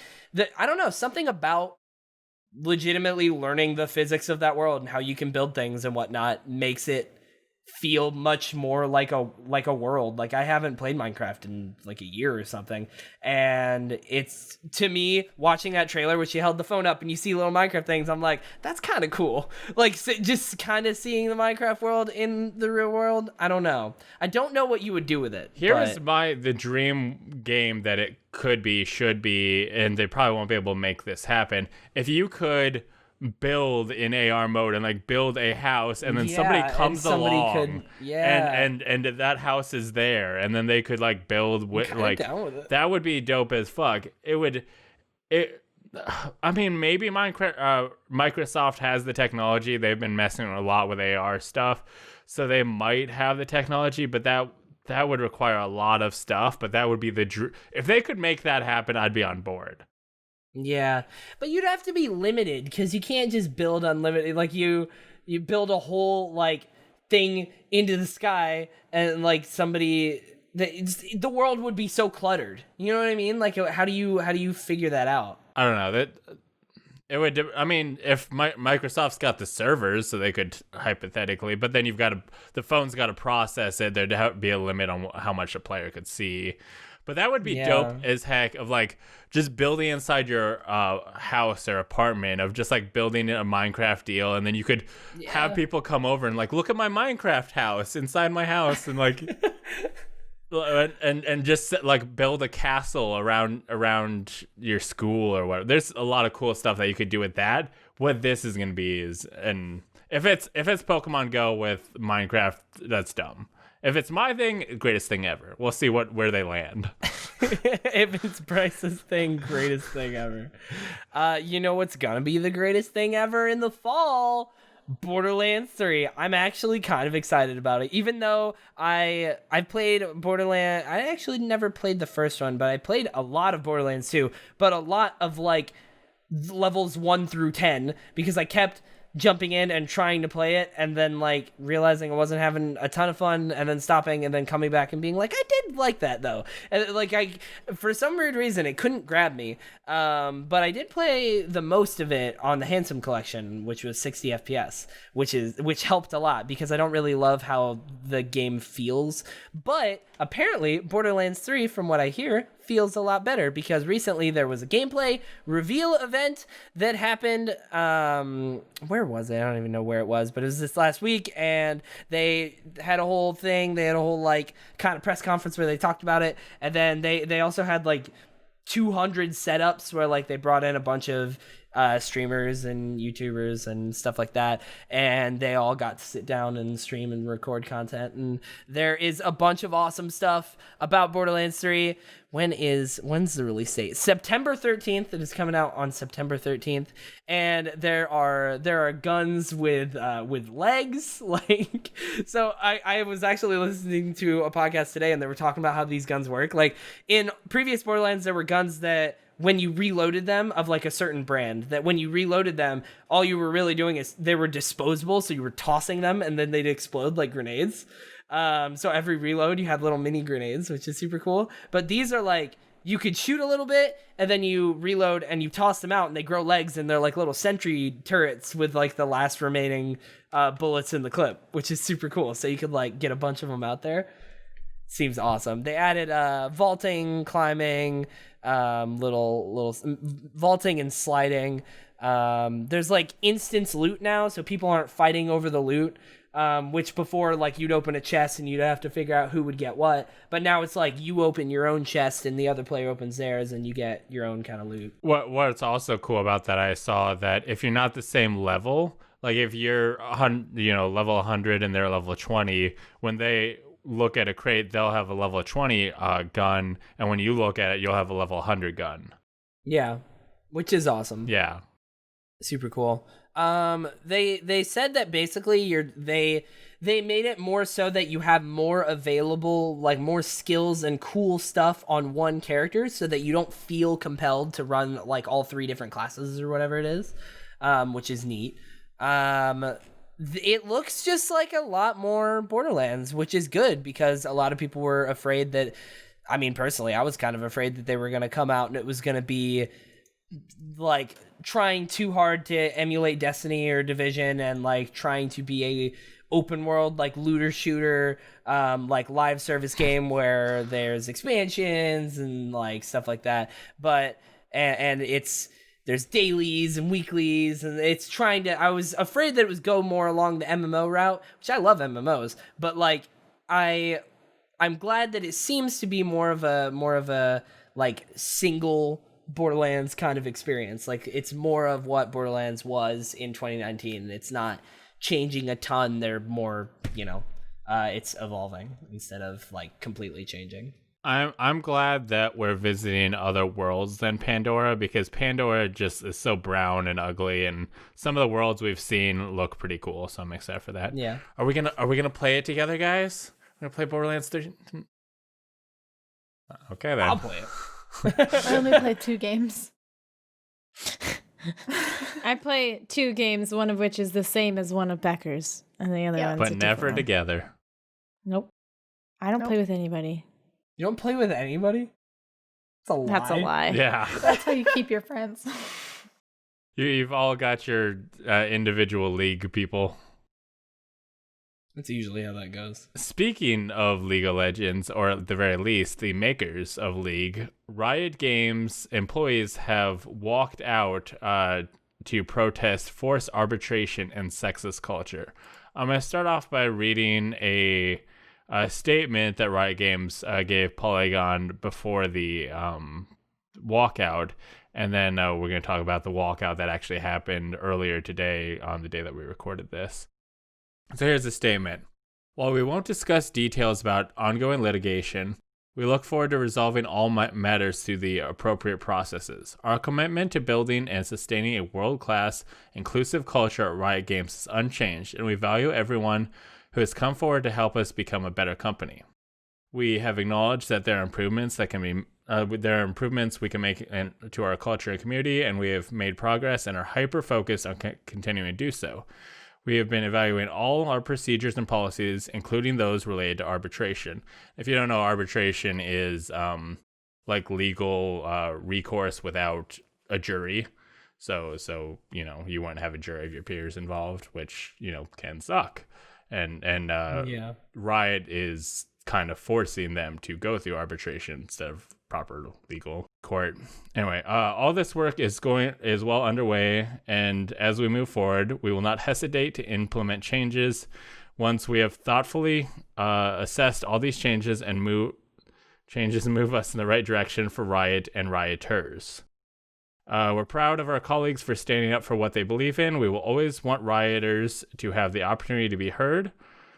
I don't know, something about legitimately learning the physics of that world and how you can build things and whatnot makes it feel much more like a world. Like I haven't played Minecraft in like a year or something, and it's, to me, watching that trailer where she held the phone up and you see little Minecraft things, I'm like, that's kind of cool. Like just kind of seeing the Minecraft world in the real world. I don't know what you would do with it. Here's the dream game that it could be, should be, and they probably won't be able to make this happen. If you could build in AR mode and like build a house, and then somebody comes along and that house is there, and then they could like build with like that would be dope as fuck. I mean, maybe Microsoft has the technology. They've been messing a lot with AR stuff, so they might have the technology, but that would require a lot of stuff. But that would be if they could make that happen, I'd be on board. Yeah, but you'd have to be limited because you can't just build unlimited. Like you build a whole like thing into the sky, and like the world would be so cluttered. You know what I mean? Like how do you figure that out? I don't know. That it would. I mean, if Microsoft's got the servers, so they could hypothetically, but then the phone's got to process it. There'd be a limit on how much a player could see. But that would be dope as heck, of like just building inside your house or apartment, of just like building a Minecraft deal, and then you could have people come over and like, look at my Minecraft house inside my house, and like and just like build a castle around your school or whatever. There's a lot of cool stuff that you could do with that. What this is going to be is, and if it's Pokemon Go with Minecraft, that's dumb. If it's my thing, greatest thing ever. We'll see where they land. If it's Bryce's thing, greatest thing ever. You know what's gonna be the greatest thing ever in the fall? Borderlands 3. I'm actually kind of excited about it. Even though I played Borderlands, I actually never played the first one, but I played a lot of Borderlands 2, but a lot of like levels 1 through 10, because I kept jumping in and trying to play it, and then like realizing I wasn't having a ton of fun, and then stopping, and then coming back and being like, I did like that though. And like for some weird reason, it couldn't grab me. But I did play the most of it on the Handsome Collection, which was 60 FPS, which helped a lot, because I don't really love how the game feels. But apparently Borderlands 3, from what I hear, feels a lot better, because recently there was a gameplay reveal event that happened, where was it? I don't even know where it was, but it was this last week, and they had a whole thing, they had a whole like kind of press conference where they talked about it, and then they also had like 200 setups where like they brought in a bunch of streamers and YouTubers and stuff like that, and they all got to sit down and stream and record content, and there is a bunch of awesome stuff about Borderlands 3. When's the release date? September 13th. It is coming out on September 13th, and there are guns with legs. Like, so I was actually listening to a podcast today, and they were talking about how these guns work. Like in previous Borderlands, there were guns that when you reloaded them, of like a certain brand, that when you reloaded them, all you were really doing is they were disposable, so you were tossing them and then they'd explode like grenades. So every reload you had little mini grenades, which is super cool. But these are like, you could shoot a little bit and then you reload and you toss them out, and they grow legs, and they're like little sentry turrets with like the last remaining bullets in the clip, which is super cool. So you could like get a bunch of them out there. Seems awesome. They added vaulting, climbing, little vaulting and sliding. There's like instance loot now, so people aren't fighting over the loot, which before, like, you'd open a chest and you'd have to figure out who would get what, but now it's like you open your own chest and the other player opens theirs, and you get your own kind of loot. What's also cool about that, I saw that if you're not the same level, like if you're level 100 and they're level 20, when they look at a crate, they'll have a level 20 gun, and when you look at it, you'll have a level 100 gun. Yeah, which is awesome. Yeah. Super cool. They said that basically they made it more so that you have more available, like more skills and cool stuff on one character, so that you don't feel compelled to run like all 3 different classes or whatever it is, which is neat. It looks just like a lot more Borderlands, which is good because a lot of people were afraid that, I mean, personally, I was kind of afraid that they were going to come out and it was going to be like trying too hard to emulate Destiny or Division and like trying to be a open world like looter shooter like live service game where there's expansions and like stuff like that, but and there's dailies and weeklies, and it's trying to, I was afraid that it was go more along the MMO route, which I love MMOs, but like I'm glad that it seems to be more of a like single Borderlands kind of experience. Like it's more of what Borderlands was in 2019. It's not changing a ton. They're more, it's evolving instead of like completely changing. I'm glad that we're visiting other worlds than Pandora, because Pandora just is so brown and ugly, and some of the worlds we've seen look pretty cool. So I'm excited for that. Yeah. Are we gonna play it together, guys? We're gonna play Borderlands 3. Okay then. I'll play it. I only play 2 games. I play 2 games, one of which is the same as one of Beckers, and the other one's But a never different one. together. Nope. I don't play with anybody. You don't play with anybody? That's a lie. Yeah. That's how you keep your friends. You've all got your individual league people. That's usually how that goes. Speaking of League of Legends, or at the very least, the makers of League, Riot Games employees have walked out to protest forced arbitration and sexist culture. I'm going to start off by reading a statement that Riot Games gave Polygon before the walkout, and then we're going to talk about the walkout that actually happened earlier today on the day that we recorded this. So here's the statement. While we won't discuss details about ongoing litigation, we look forward to resolving all matters through the appropriate processes. Our commitment to building and sustaining a world-class, inclusive culture at Riot Games is unchanged, and we value everyone who has come forward to help us become a better company. We have acknowledged that there are improvements we can make to our culture and community, and we have made progress and are hyper-focused on continuing to do so. We have been evaluating all our procedures and policies, including those related to arbitration. If you don't know, arbitration is like legal recourse without a jury. So you wouldn't have a jury of your peers involved, which can suck. And Riot is kind of forcing them to go through arbitration instead of proper legal court. Anyway, all this work is well underway, and as we move forward, we will not hesitate to implement changes once we have thoughtfully assessed all these changes and move us in the right direction for Riot and Rioters. We're proud of our colleagues for standing up for what they believe in. We will always want Rioters to have the opportunity to be heard.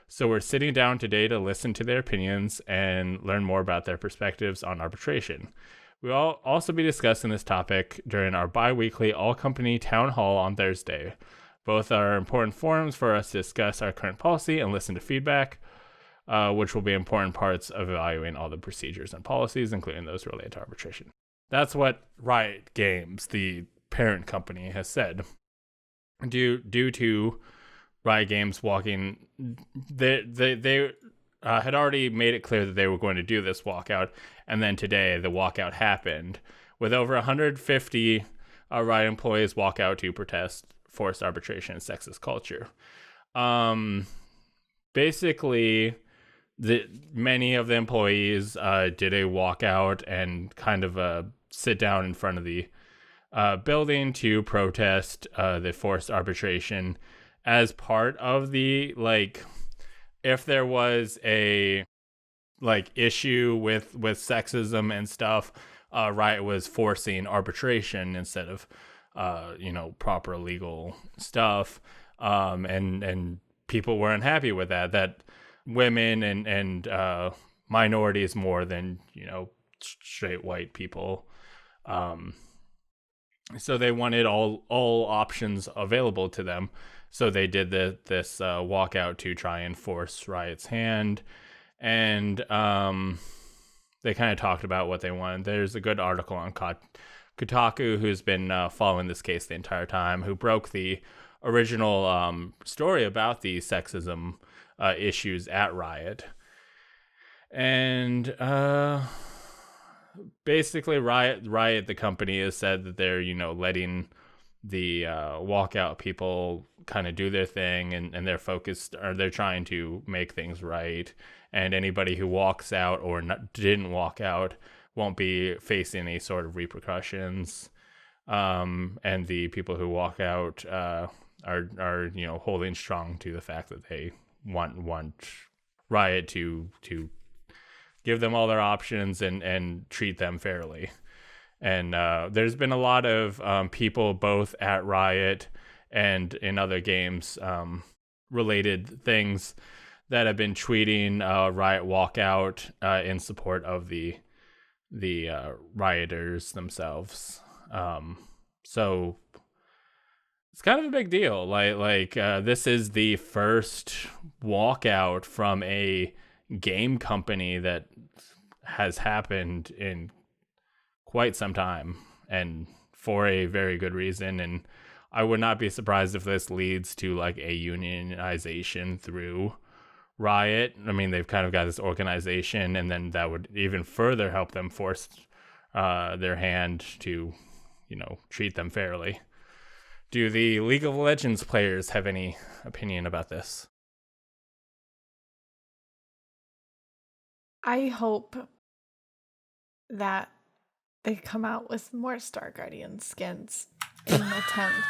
So we're sitting down today to listen to their opinions and learn more about their perspectives on arbitration. We will also be discussing this topic during our bi-weekly all-company town hall on Thursday. Both are important forums for us to discuss our current policy and listen to feedback, which will be important parts of evaluating all the procedures and policies, including those related to arbitration. That's what Riot Games, the parent company, has said. Due to Riot Games walking, they had already made it clear that they were going to do this walkout, and then today the walkout happened, with over 150 Riot employees walk out to protest forced arbitration and sexist culture. Basically, many of the employees did a walkout and kind of sit down in front of the building to protest the forced arbitration as part of the, if there was a issue with sexism and stuff, Riot was forcing arbitration instead of proper legal stuff, and people weren't happy with that women and minorities more than straight white people So they wanted all options available to them. So they did this walkout to try and force Riot's hand. And they kind of talked about what they wanted. There's a good article on Kotaku, who's been following this case the entire time, who broke the original story about the sexism issues at Riot. And basically Riot, the company, has said that they're, letting the walkout people kind of do their thing, and they're focused, or they're trying to make things right. And anybody who walks out or didn't walk out won't be facing any sort of repercussions. And the people who walk out are holding strong to the fact that they want Riot to give them all their options and treat them fairly. And there's been a lot of people both at Riot and in other games related things that have been tweeting Riot walkout in support of the rioters themselves. So it's kind of a big deal. Like this is the first walkout from a game company that has happened in quite some time, and for a very good reason. And I would not be surprised if this leads to like a unionization through Riot. I mean, they've kind of got this organization, and then that would even further help them force their hand to, treat them fairly. Do the League of Legends players have any opinion about this? I hope that they come out with more Star Guardian skins in an attempt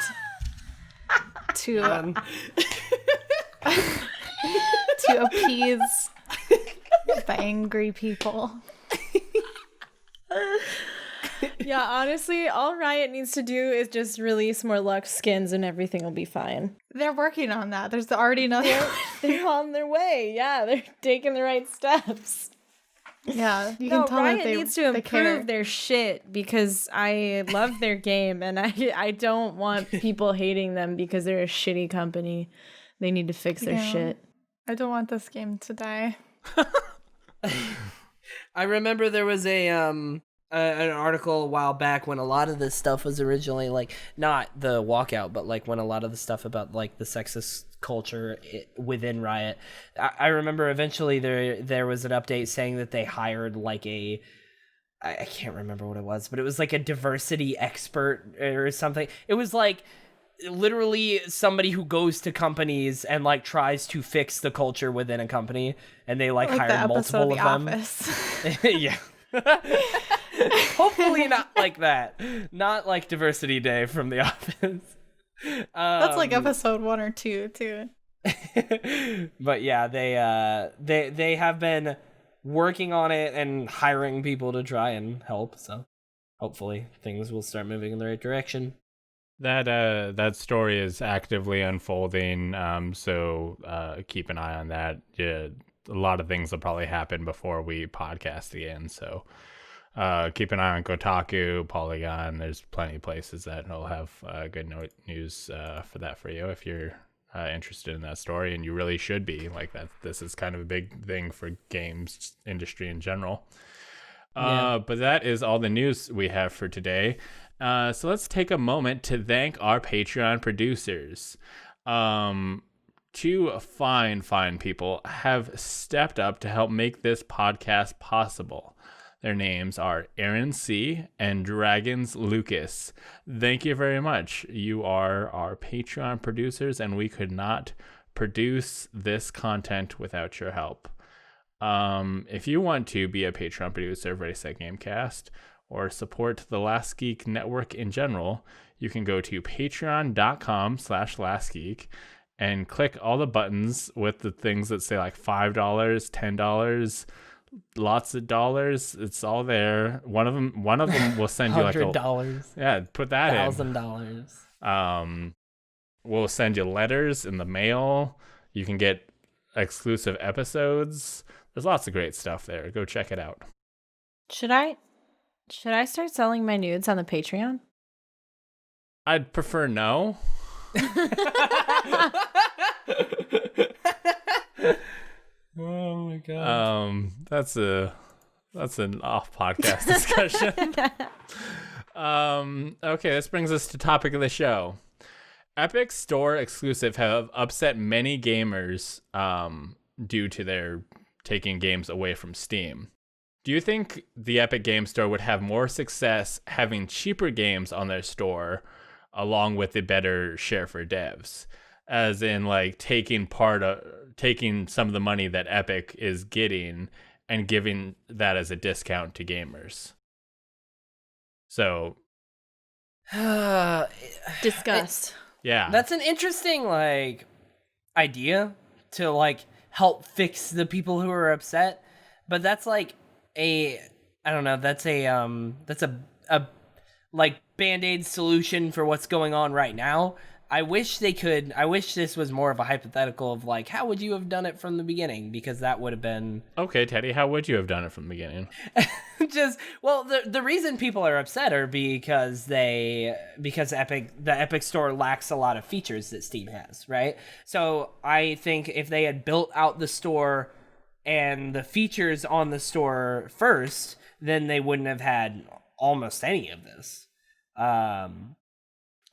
to to appease the angry people. Yeah, honestly, all Riot needs to do is just release more Lux skins and everything will be fine. They're working on that. There's already another. They're on their way. Yeah, they're taking the right steps. Yeah, you can tell Riot that they needs to they care. improve their shit, because I love their game, and I don't want people hating them because they're a shitty company. They need to fix their shit. I don't want this game to die. I remember there was an article a while back when a lot of this stuff was originally like not the walkout, but like when a lot of the stuff about like the sexist culture within Riot. I remember eventually there was an update saying that they hired like I can't remember what it was, but it was like a diversity expert or something. It was like literally somebody who goes to companies and like tries to fix the culture within a company, and they like hired the multiple of them. Office. Yeah. Hopefully not like that. Not like Diversity Day from The Office. That's like episode 1 or 2 too. But yeah, they have been working on it and hiring people to try and help. So hopefully things will start moving in the right direction. That story is actively unfolding. So keep an eye on that. Yeah, a lot of things will probably happen before we podcast again. So keep an eye on Kotaku, Polygon. There's plenty of places that will have good news for that for you if you're interested in that story, and you really should be. Like that. This is kind of a big thing for games industry in general. But that is all the news we have for today. So let's take a moment to thank our Patreon producers. Two fine people have stepped up to help make this podcast possible. Their names are Aaron C. and Dragons Lucas. Thank you very much. You are our Patreon producers, and we could not produce this content without your help. If you want to be a Patreon producer of Ready Set Gamecast or support the Last Geek Network in general, you can go to patreon.com/lastgeek and click all the buttons with the things that say like $5, $10, lots of dollars. It's all there. One of them will send you like $100. Yeah, put that in. $1,000. We'll send you letters in the mail. You can get exclusive episodes. There's lots of great stuff there. Go check it out. Should I start selling my nudes on the Patreon? I'd prefer no. Oh my god. That's an off podcast discussion. Okay, this brings us to topic of the show. Epic Store exclusive have upset many gamers due to their taking games away from Steam. Do you think the Epic Game Store would have more success having cheaper games on their store along with the better share for devs? As in, like, taking some of the money that Epic is getting and giving that as a discount to gamers. So, Discuss. yeah. That's an interesting like idea to like help fix the people who are upset, but that's like a like band-aid solution for what's going on right now. I wish this was more of a hypothetical of like, how would you have done it from the beginning? Because that would have been Okay, Teddy, how would you have done it from the beginning? the reason people are upset are because the Epic Store lacks a lot of features that Steam has, right? So I think if they had built out the store and the features on the store first, then they wouldn't have had almost any of this.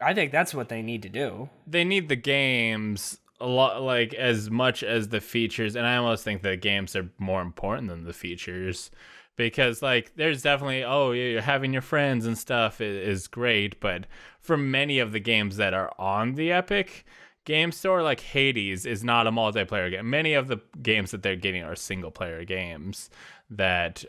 I think that's what they need to do. They need the games a lot, like as much as the features, and I almost think the games are more important than the features, because like there's definitely you're having your friends and stuff is great, but for many of the games that are on the Epic Game Store, like Hades is not a multiplayer game. Many of the games that they're getting are single player games that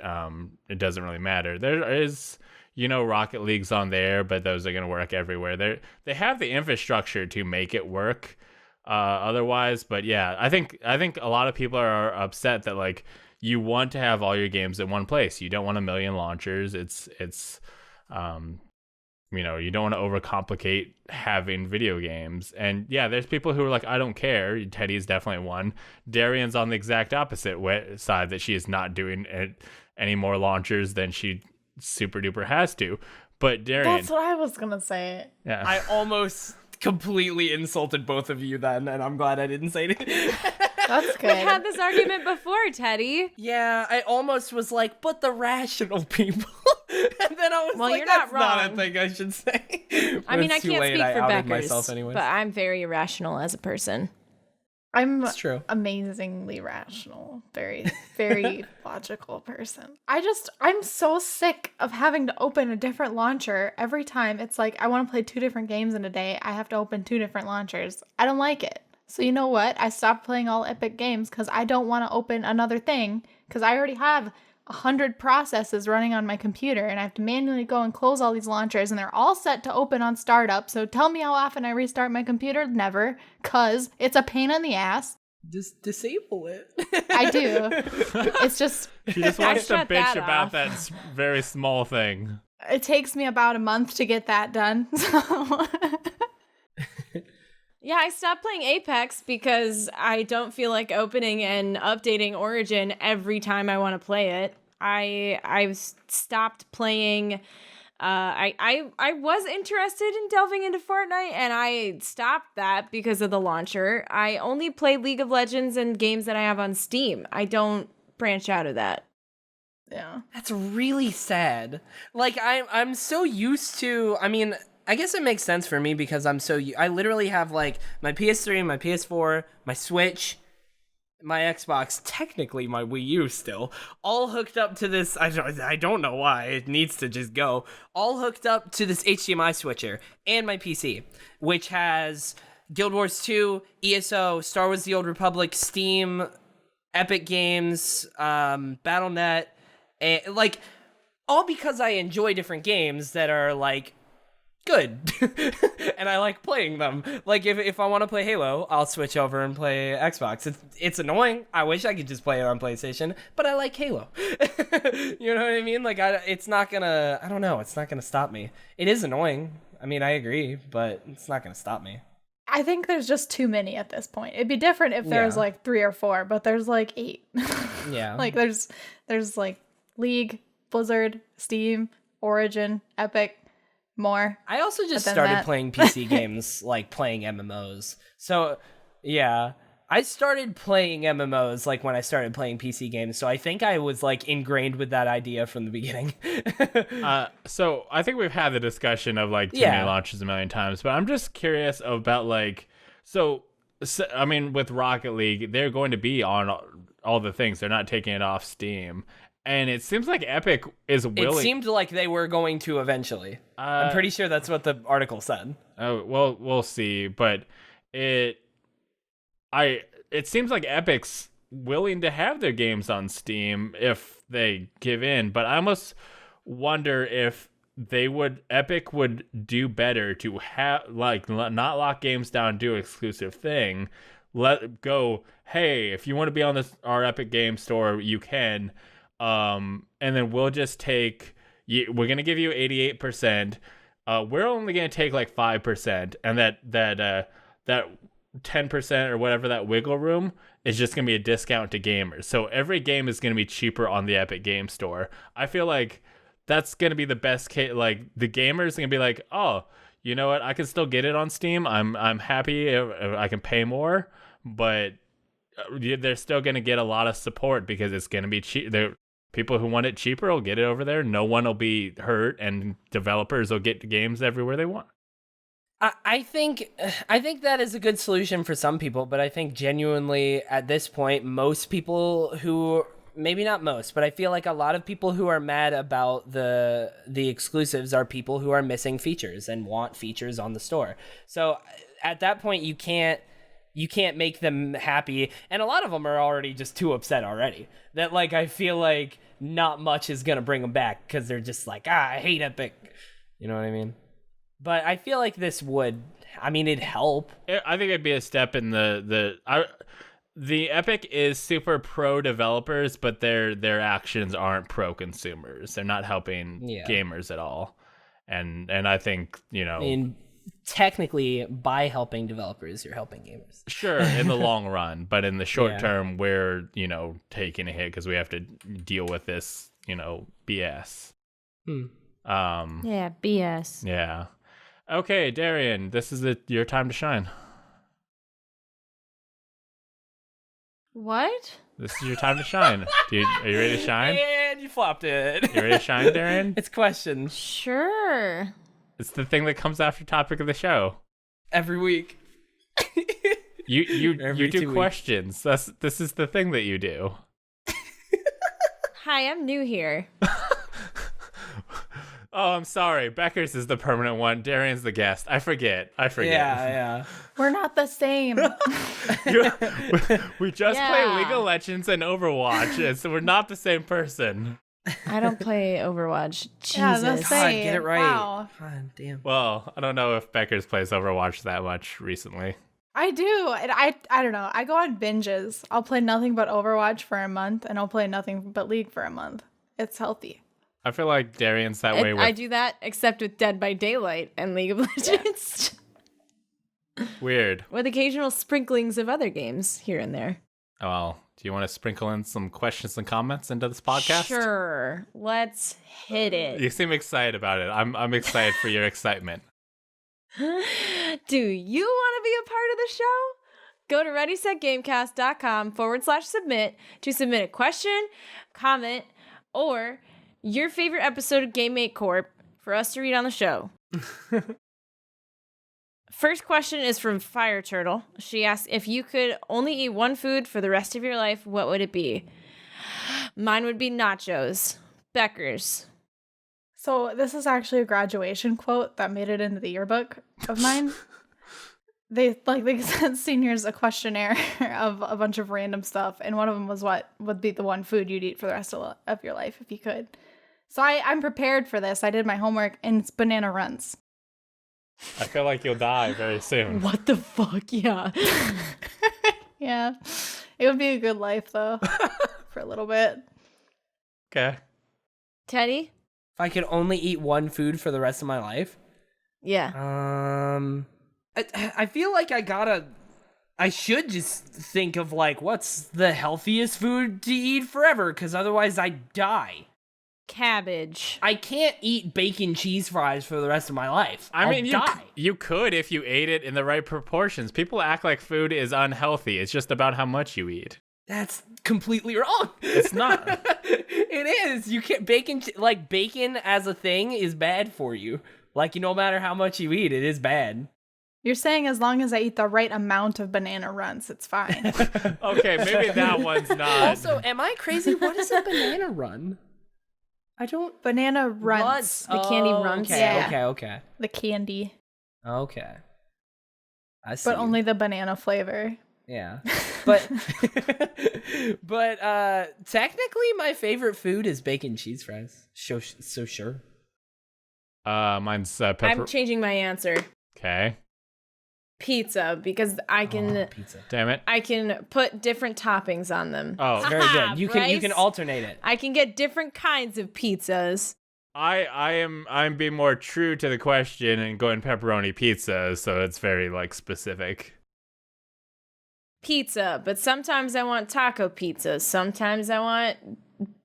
it doesn't really matter. There is, Rocket League's on there, but those are going to work everywhere. They have the infrastructure to make it work otherwise. But yeah, I think a lot of people are upset that like you want to have all your games in one place. You don't want a million launchers. It's you don't want to overcomplicate having video games. And yeah, there's people who are like, I don't care. Teddy's definitely one. Darrian's on the exact opposite side, that she is not doing any more launchers than she super duper has to. But Darrian, That's what I was gonna say. yeah, I almost completely insulted both of you then, and I'm glad I didn't say anything. That's good. We had this argument before, Teddy. Yeah, I almost was like, but the rational people. And then I was Well, like, you're not that's not a wrong. thing I should say. I mean, I It's too can't late. speak for outed Beckers, myself anyways. but I'm very irrational as a person. I'm It's true. amazingly rational, very, very logical person. I'm so sick of having to open a different launcher every time. It's like I want to play 2 different games in a day. I have to open 2 different launchers. I don't like it. So you know what? I stopped playing all Epic games because I don't want to open another thing, because I already have 100 processes running on my computer and I have to manually go and close all these launchers, and they're all set to open on startup. So tell me how often I restart my computer? Never, because it's a pain in the ass. Just disable it. I do. It's just, she just wants to shut bitch that about off. that very small thing. it takes me about a month to get that done. So Yeah, I stopped playing Apex because I don't feel like opening and updating Origin every time I want to play it. I've stopped playing. I was interested in delving into Fortnite, and I stopped that because of the launcher. I only play League of Legends and games that I have on Steam. I don't branch out of that. yeah. That's really sad. Like I'm so used to. I mean, I guess it makes sense for me because I literally have like my PS3, my PS4, my Switch, my Xbox, technically my Wii U still, all hooked up to this. I don't know why it needs to just go. All hooked up to this HDMI switcher and my PC, which has Guild Wars 2, ESO, Star Wars: The Old Republic, Steam, Epic Games, Battle.net, like all because I enjoy different games that are like good and I like playing them. Like if I want to play Halo, I'll switch over and play Xbox. It's annoying. I wish I could just play it on PlayStation, but I like Halo. You know what I mean? Like it's not gonna stop me. It is annoying. I mean, I agree, but it's not gonna stop me. I think there's just too many at this point. It'd be different if there was Yeah. like 3 or 4, but there's like 8. Yeah. Like there's like League, Blizzard, Steam, Origin, Epic. more. I also just than started that. playing PC games, like playing MMOs. So, yeah. I started playing MMOs like when I started playing PC games, so I think I was like ingrained with that idea from the beginning. So I think we've had the discussion of like too many launches a million times, but I'm just curious about like, so I mean, with Rocket League, they're going to be on all the things. They're not taking it off Steam. And it seems like Epic is willing. It seemed like they were going to eventually. I'm pretty sure that's what the article said. Oh, well, we'll see. But it seems like Epic's willing to have their games on Steam if they give in. But I almost wonder if Epic would do better to have like not lock games down, do exclusive thing, let go. Hey, if you want to be on our Epic Game Store, you can. And then we'll just take. We're gonna give you 88%. We're only gonna take like 5%, and that 10% or whatever, that wiggle room is just gonna be a discount to gamers. So every game is gonna be cheaper on the Epic Game Store. I feel like that's gonna be the best case. Like the gamers are gonna be like, oh, you know what? I can still get it on Steam. I'm happy if I can pay more, but they're still gonna get a lot of support because it's gonna be cheap. People who want it cheaper will get it over there. No one will be hurt, and developers will get games everywhere they want. I think that is a good solution for some people, but I think genuinely at this point, most people who, maybe not most, but I feel like a lot of people who are mad about the exclusives are people who are missing features and want features on the store. So at that point, you can't make them happy, and a lot of them are already just too upset already. That like I feel like not much is gonna bring them back because they're just like, I hate Epic. You know what I mean? But I feel like this would, I mean, it'd help. I think it'd be a step in the Epic is super pro developers, but their actions aren't pro consumers. They're not helping gamers at all. And I think, you know, I mean, technically by helping developers, you're helping gamers. Sure, in the long run, but in the short term, we're, you know, taking a hit because we have to deal with this, you know, BS. Yeah, BS. Yeah. Okay, Darrian, this is your time to shine. What? This is your time to shine. Are you ready to shine? And you flopped it. You ready to shine, Darrian? It's questions. Sure. It's the thing that comes after topic of the show. Every week. You Every do 2 weeks. questions. This is the thing that you do. Hi, I'm new here. Oh, I'm sorry. Beckers is the permanent one. Darrian's the guest. I forget. Yeah. We're not the same. We just play Yeah. League of Legends and Overwatch, and so we're not the same person. I don't play Overwatch. Jesus. Yeah, that's God, Say, get it right. wow. God damn. Well, I don't know if Beckers plays Overwatch that much recently. I do. And I don't know. I go on binges. I'll play nothing but Overwatch for a month, and I'll play nothing but League for a month. It's healthy. I feel like Darrian's that way with... I do that except with Dead by Daylight and League of Legends. Weird. With occasional sprinklings of other games here and there. Oh, well, do you want to sprinkle in some questions and comments into this podcast? Sure. Let's hit it. You seem excited about it. I'm excited for your excitement. Do you want to be a part of the show? Go to readysetgamecast.com/submit to submit a question, comment, or your favorite episode of Game Make Corp for us to read on the show. First question is from Fire Turtle. She asks, if you could only eat one food for the rest of your life, what would it be? Mine would be nachos. Beckers. So this is actually a graduation quote that made it into the yearbook of mine. They sent seniors a questionnaire of a bunch of random stuff, and one of them was what would be the one food you'd eat for the rest of your life if you could. So I'm prepared for this. I did my homework, and it's banana runs. I feel like you'll die very soon. What the fuck? Yeah. Yeah. It would be a good life, though, for a little bit. Okay. Teddy? If I could only eat one food for the rest of my life? Yeah. I feel like I should just think of like, what's the healthiest food to eat forever? Because otherwise I die. cabbage. I can't eat bacon cheese fries for the rest of my life. I mean, I'll die. you could if you ate it in the right proportions. People act like food is unhealthy. It's just about how much you eat. That's completely wrong. It's not. It is. You can't bacon as a thing is bad for you. Like, no matter how much you eat, it is bad. You're saying as long as I eat the right amount of banana runs, it's fine. Okay, maybe that one's not. Also, am I crazy? What is a banana run? I don't. Banana runs. The candy runs? Okay, Yeah. okay. The candy. Okay. I see. But only the banana flavor. Yeah. But technically my favorite food is bacon cheese fries. So sure. Mine's pepper. I'm changing my answer. Okay. Pizza, because I can Pizza. Damn it. I can put different toppings on them. Oh, Very good. You can Bryce? alternate it. I can get different kinds of pizzas. I'm being more true to the question and going pepperoni pizza, so it's very like specific. Pizza, but sometimes I want taco pizza. Sometimes I want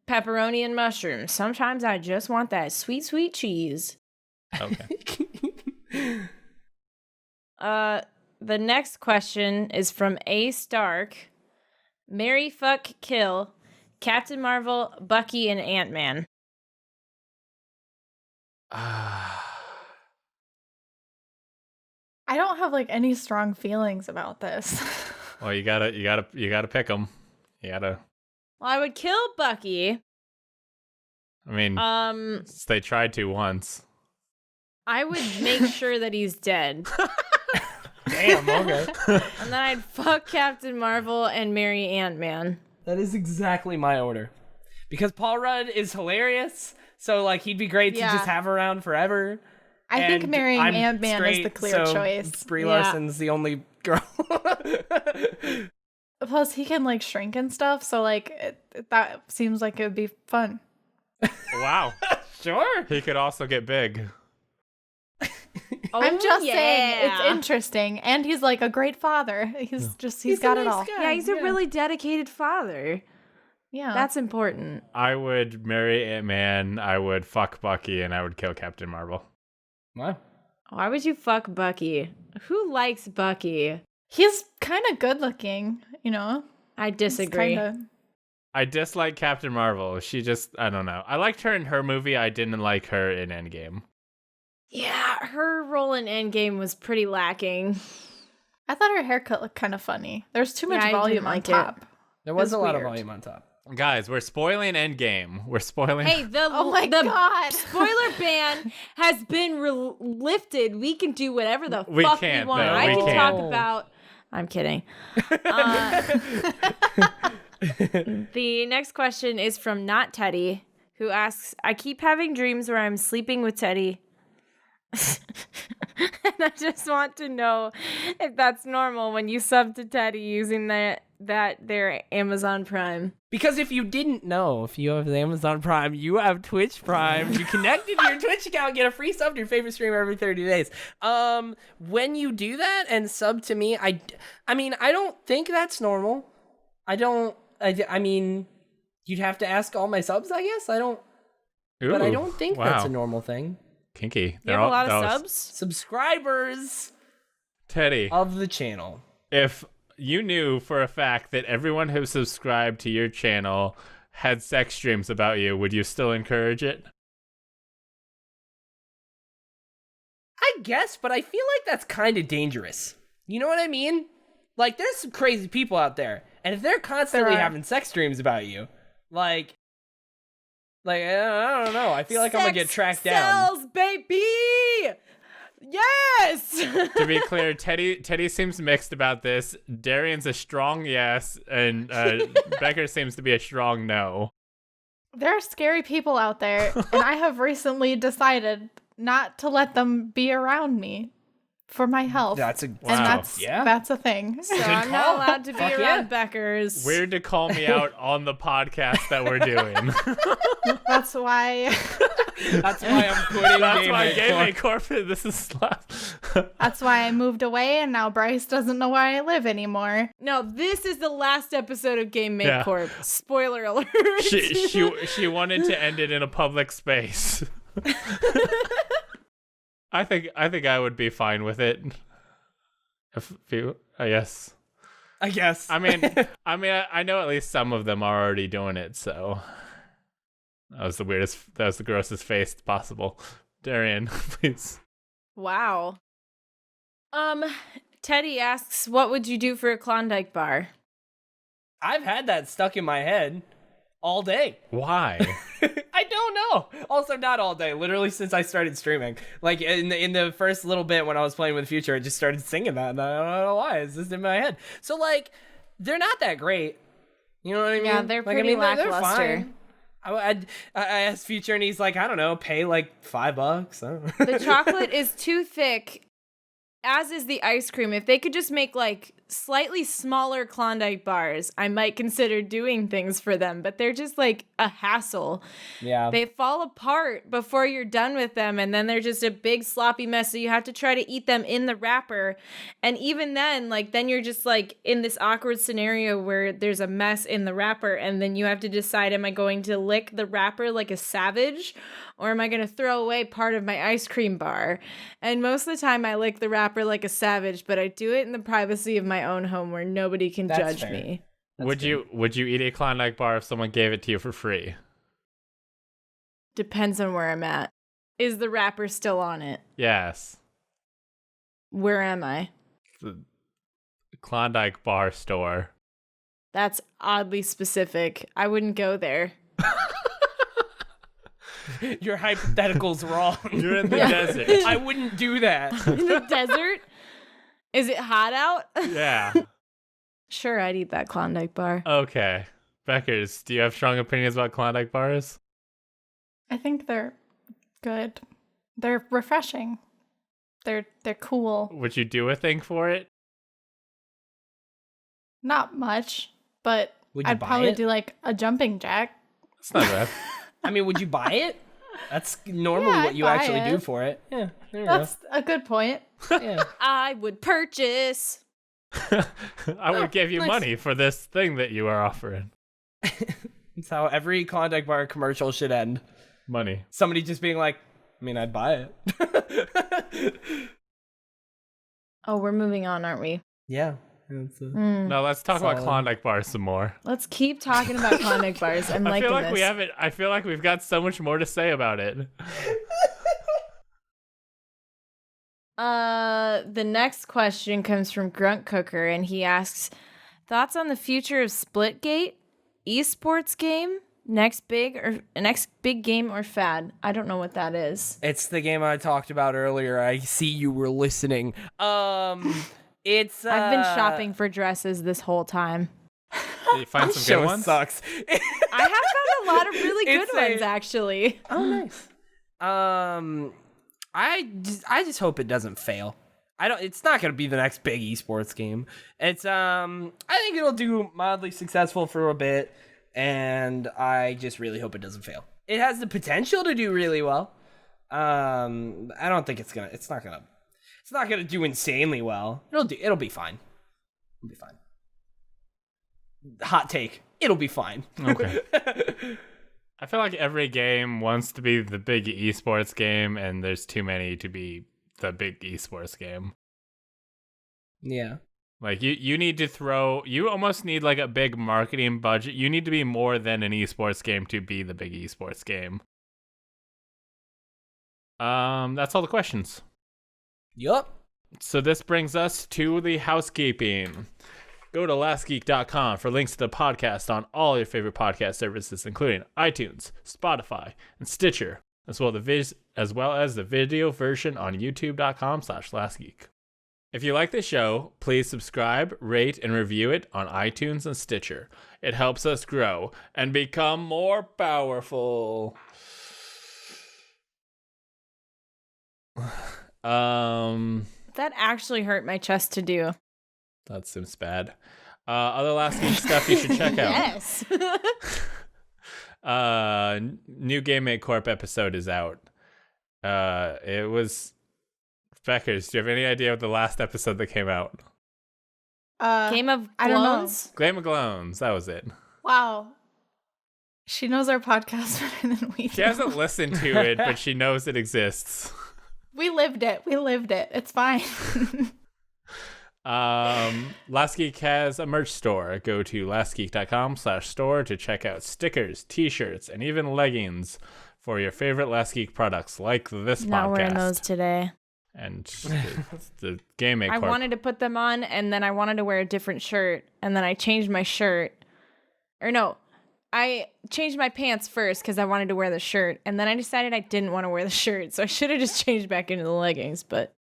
pepperoni and mushrooms. Sometimes I just want that sweet, sweet cheese. Okay. The next question is from A. Stark. Marry, fuck, kill, Captain Marvel, Bucky, and Ant-Man. I don't have like any strong feelings about this. Well, you gotta pick them. You gotta. Well, I would kill Bucky. I mean, they tried to once. I would make sure that he's dead. Damn, okay. And then I'd fuck Captain Marvel and marry Ant-Man. That is exactly my order. Because Paul Rudd is hilarious, so like he'd be great to Yeah. just have around forever. I think And marrying I'm Ant-Man is the straight, clear so choice. Brie Yeah. Larson's the only girl. Plus, he can like shrink and stuff, so like that seems like it would be fun. Wow. Sure. He could also get big. I'm just saying it's yeah. interesting, and he's like a great father. He's He's got a it nice all. guy. Yeah, he's a really dedicated father. Yeah, That's important. I would marry Ant-Man, I would fuck Bucky, and I would kill Captain Marvel. Wow. Why would you fuck Bucky? Who likes Bucky? he's kind of good looking. You know, I He's disagree. kinda- I dislike Captain Marvel. She just, I don't know. I liked her in her movie. I didn't like her in Endgame. Yeah, her role in Endgame was pretty lacking. I thought her haircut looked kind of funny. There's too much Yeah, I didn't volume on like it. top. There was It's a lot of weird. volume on top. Guys, we're spoiling Endgame. We're spoiling. Hey, Oh my the God. spoiler ban has been lifted. We can do whatever the We fuck can't, we want. though. I We can can't. talk about. I'm kidding. The next question is from Not Teddy, who asks, I keep having dreams where I'm sleeping with Teddy. And I just want to know if that's normal when you sub to Teddy using their Amazon Prime. Because if you didn't know, if you have the Amazon Prime, you have Twitch Prime. You connect it to your Twitch account and get a free sub to your favorite streamer every 30 days. When you do that and sub to me, I mean, I don't think that's normal. I mean, you'd have to ask all my subs, I guess. But I don't think that's a normal thing. Kinky. You have a lot of subs? Subscribers Teddy, of the channel. if you knew for a fact that everyone who subscribed to your channel had sex dreams about you, would you still encourage it? I guess, but I feel like that's kind of dangerous. You know what I mean? Like, there's some crazy people out there, and if they're constantly There are. having sex dreams about you, like I don't know. I feel like I'm gonna get tracked down. Sells, baby! Yes! To be clear, Teddy seems mixed about this. Darrian's a strong yes, and Beckers seems to be a strong no. There are scary people out there, and I have recently decided not to let them be around me. for my health. That's a and Wow. that's a thing. So I'm not allowed to be Fuck around yeah. Beckers. Weird to call me out on the podcast that we're doing. That's why That's why I'm quitting. That's Game why Make Game Corp. Make Corp. This is that's why I moved away, and now Bryce doesn't know where I live anymore. No, this is the last episode of Game Make Yeah. Corp. Spoiler alert. she wanted to end it in a public space. I think I would be fine with it. If you, I guess. I guess. I mean, I know at least some of them are already doing it. So that was the grossest face possible. Darrian, please. Wow. Teddy asks, what would you do for a Klondike bar? I've had that stuck in my head all day. Why? I don't know. Also, not all day. Literally since I started streaming. Like in the first little bit when I was playing with Future, I just started singing that, and I don't know why. It's just in my head. So like, they're not that great. You know what I mean? Yeah, they're like, pretty they're lackluster. fine. I asked Future, and he's like, I don't know, pay like $5. I don't know. The chocolate is too thick, as is the ice cream. If they could just make like slightly smaller Klondike bars, I might consider doing things for them, but they're just like a hassle. Yeah. They fall apart before you're done with them, and then they're just a big sloppy mess, so you have to try to eat them in the wrapper. And even then, like, then you're just like in this awkward scenario where there's a mess in the wrapper, and then you have to decide, am I going to lick the wrapper like a savage, or am I going to throw away part of my ice cream bar? And most of the time I lick the wrapper like a savage, but I do it in the privacy of my own home where nobody can That's judge fair. me. Would you eat a Klondike bar if someone gave it to you for free? Depends on where I'm at. Is the wrapper still on it? Yes. Where am I? The Klondike bar store. That's oddly specific. I wouldn't go there. Your hypothetical's wrong. You're in the Yeah. desert. I wouldn't do that. In the desert? Is it hot out? Yeah. Sure, I'd eat that Klondike bar. Okay. Beckers, do you have strong opinions about Klondike bars? I think they're good. They're refreshing. They're cool. Would you do a thing for it? Not much, but Would you I'd buy probably it? do like a jumping jack. It's not bad. I mean, would you buy it? That's normally Yeah, what I'd you buy actually do it. for it. Yeah, there you That's a good point. go. Yeah. I would purchase. I would give you nice. money for this thing that you are offering. That's how every Klondike bar commercial should end. Money. Somebody just being like, I mean, I'd buy it. Oh, we're moving on, aren't we? Yeah. It's No, let's talk about Solid. Klondike bars some more. Let's keep talking about Klondike bars. I'm I liking feel like this. we haven't. I feel like we've got so much more to say about it. The next question comes from Grunt Cooker, and he asks, thoughts on the future of Splitgate, esports game, next big game or fad? I don't know what that is. It's the game I talked about earlier. I see you were listening. It's I've been shopping for dresses this whole time. Did you find some Show good ones? sucks. I have found a lot of really good It's ones, actually. Oh, nice. I just hope it doesn't fail. It's not gonna be the next big esports game. It's I think it'll do mildly successful for a bit, and I just really hope it doesn't fail. It has the potential to do really well. I don't think it's not gonna do insanely well. It'll be fine. It'll be fine. Hot take. It'll be fine. Okay. I feel like every game wants to be the big esports game, and there's too many to be the big esports game. Yeah. Like you almost need like a big marketing budget. You need to be more than an esports game to be the big esports game. That's all the questions. Yup. So this brings us to the housekeeping. Go to lastgeek.com for links to the podcast on all your favorite podcast services, including iTunes, Spotify, and Stitcher, as well as the video version on youtube.com/lastgeek. If you like the show, please subscribe, rate, and review it on iTunes and Stitcher. It helps us grow and become more powerful. That actually hurt my chest to do. That seems bad. Other Last Geek stuff you should check out. Yes. New Game Make Corp episode is out. It was Beckers. Do you have any idea of the last episode that came out? Game of I don't know. Clones? Game of Clones. That was it. Wow. She knows our podcast better than we do. She hasn't listened to it, but she knows it exists. We lived it. It's fine. Last Geek has a merch store. Go to lastgeek.com/store to check out stickers, t-shirts, and even leggings for your favorite Last Geek products like this Not podcast. wearing those today. And the Game Make I Corp. wanted to put them on, and then I wanted to wear a different shirt, and then I changed my shirt. Or no, I changed my pants first because I wanted to wear the shirt, and then I decided I didn't want to wear the shirt, so I should have just changed back into the leggings, but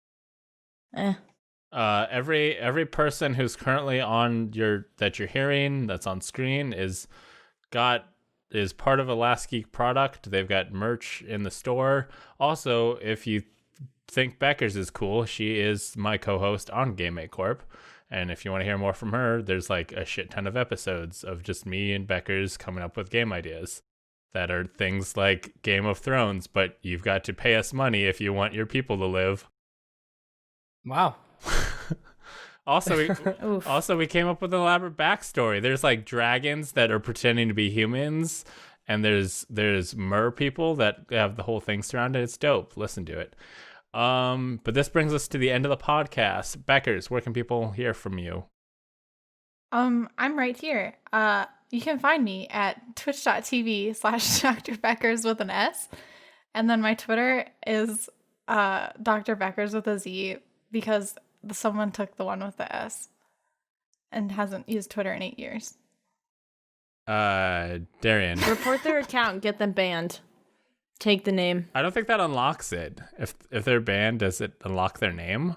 Every person who's currently on that you're hearing that's on screen is part of a Last Geek product. They've got merch in the store. Also, if you think Beckers is cool, she is my co-host on Game Make Corp. And if you want to hear more from her, there's like a shit ton of episodes of just me and Beckers coming up with game ideas that are things like Game of Thrones, but you've got to pay us money if you want your people to live. Wow. Also, we came up with an elaborate backstory. There's like dragons that are pretending to be humans, and there's mer people that have the whole thing surrounded. It's dope. Listen to it. But this brings us to the end of the podcast. Beckers, where can people hear from you? I'm right here. You can find me at twitch.tv/Dr. Beckers with an S. And then my Twitter is Dr. Beckers with a Z because someone took the one with the S and hasn't used Twitter in 8 years. Darrian. report their account and get them banned. Take the name. I don't think that unlocks it. If they're banned, does it unlock their name?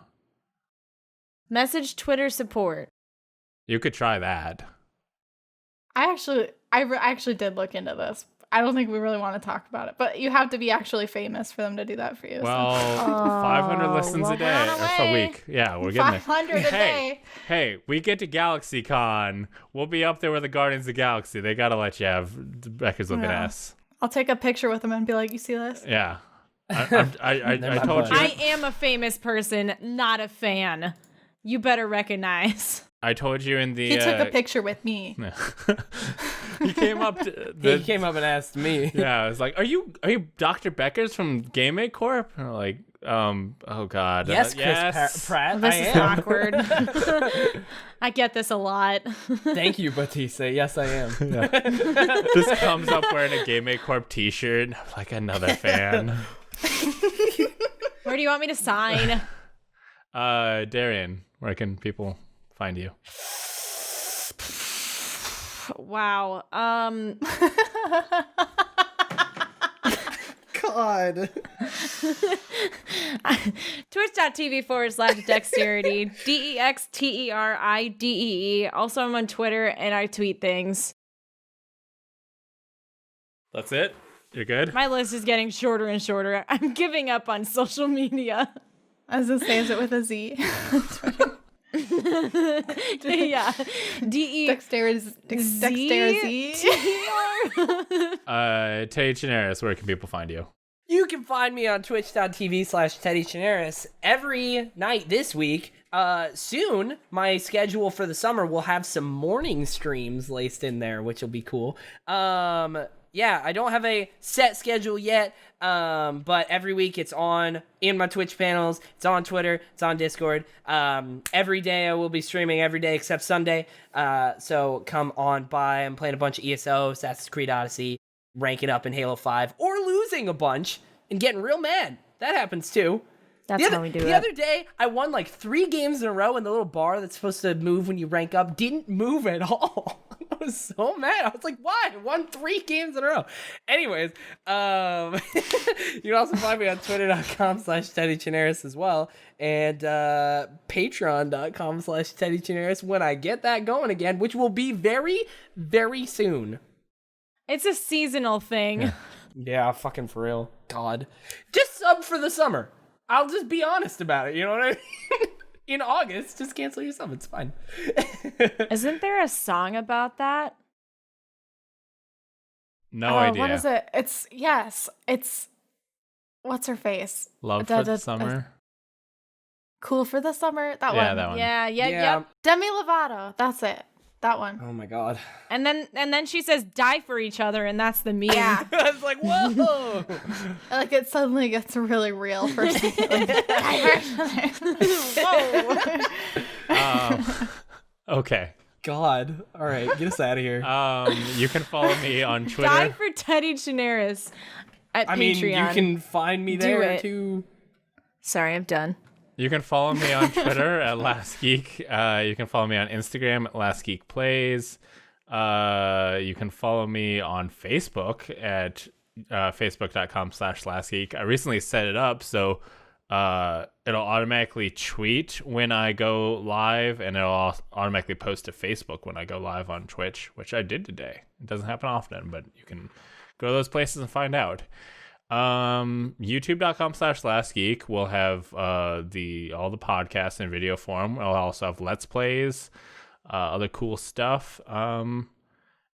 Message Twitter support. You could try that. I actually did look into this. I don't think we really want to talk about it, but you have to be actually famous for them to do that for you. Well, 500 listens a day, or a week. Yeah, we're getting there. 500 a day. Hey, we get to GalaxyCon. We'll be up there with the Guardians of the Galaxy. They gotta let you have Beckers with an S. I'll take a picture with them and be like, "You see this?" Yeah, I told you. I am a famous person, not a fan. You better recognize. I told you in the. He took a picture with me. He came up to. He came up and asked me. Yeah, I was like, "Are you Dr. Beckers from Game Make Corp?" And I'm like, oh god. Yes, yes. Pratt. This I is am. awkward. I get this a lot. Thank you, Batista. Yes, I am. This comes up wearing a Game Make Corp t-shirt. I'm like, another fan. Where do you want me to sign? Darrian, where can people find you? Wow. God. Twitch.tv/dexterity. DEXTERIDEE. Also, I'm on Twitter and I tweet things. That's it? You're good? My list is getting shorter and shorter. I'm giving up on social media. I was gonna say, is it with a Z? Yeah. Dexterity. Teddy Chinaris, where can people find you? You can find me on twitch.tv/Teddy Chinaris every night this week. Soon, my schedule for the summer will have some morning streams laced in there, which will be cool. Yeah, I don't have a set schedule yet, but every week it's on in my Twitch panels, it's on Twitter, it's on Discord. Every day I will be streaming every day except Sunday, so come on by. I'm playing a bunch of ESO, Assassin's Creed Odyssey, ranking up in Halo 5, or losing a bunch and getting real mad. That happens too. That's how we do it. The other day, I won like 3 games in a row, and the little bar that's supposed to move when you rank up didn't move at all. I was so mad. I was like, why? I won 3 games in a row. Anyways, you can also find me on twitter.com/Teddy Chinaris as well, and patreon.com/Teddy Chinaris when I get that going again, which will be very, very soon. It's a seasonal thing. Yeah, fucking for real. God. Just sub for the summer. I'll just be honest about it. You know what I mean? In August, just cancel yourself. It's fine. Isn't there a song about that? No idea. What is it? It's what's her face? Love for the summer. Cool for the summer. That Yeah, one. that one. Yeah, Yeah. yep. Demi Lovato. That's it. That one. Oh my god. And then she says die for each other, and that's the meme. Yeah. I was like, whoa. Like it suddenly gets really real for a second. Whoa. Okay. God. All right, get us out of here. You can follow me on Die Twitter. for Teddy Chinaris at I mean, Patreon. you can find me Do there it. too. Sorry, I'm done. You can follow me on Twitter at Last Geek. You can follow me on Instagram at Last Geek Plays. You can follow me on Facebook at facebook.com/lastgeek. I recently set it up so it'll automatically tweet when I go live, and it'll automatically post to Facebook when I go live on Twitch, which I did today. It doesn't happen often, but you can go to those places and find out. youtube.com/lastgeek will have all the podcasts in video form. We'll also have Let's Plays, other cool stuff. And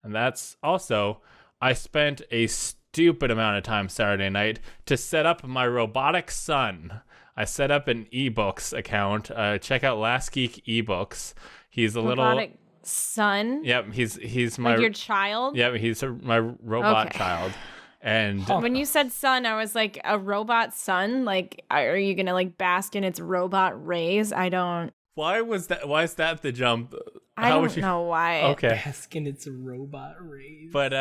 that's also, I spent a stupid amount of time Saturday night to set up my robotic son. I set up an ebooks account. Check out Last Geek ebooks. He's a Robotic son? Yep, he's my Like your child? Yep, he's my robot Okay. child. And When you said son, I was like, a robot son? Like, are you gonna like bask in its robot rays? I don't why is that the jump? I How don't would you know why. Okay. Asking its robot raise. But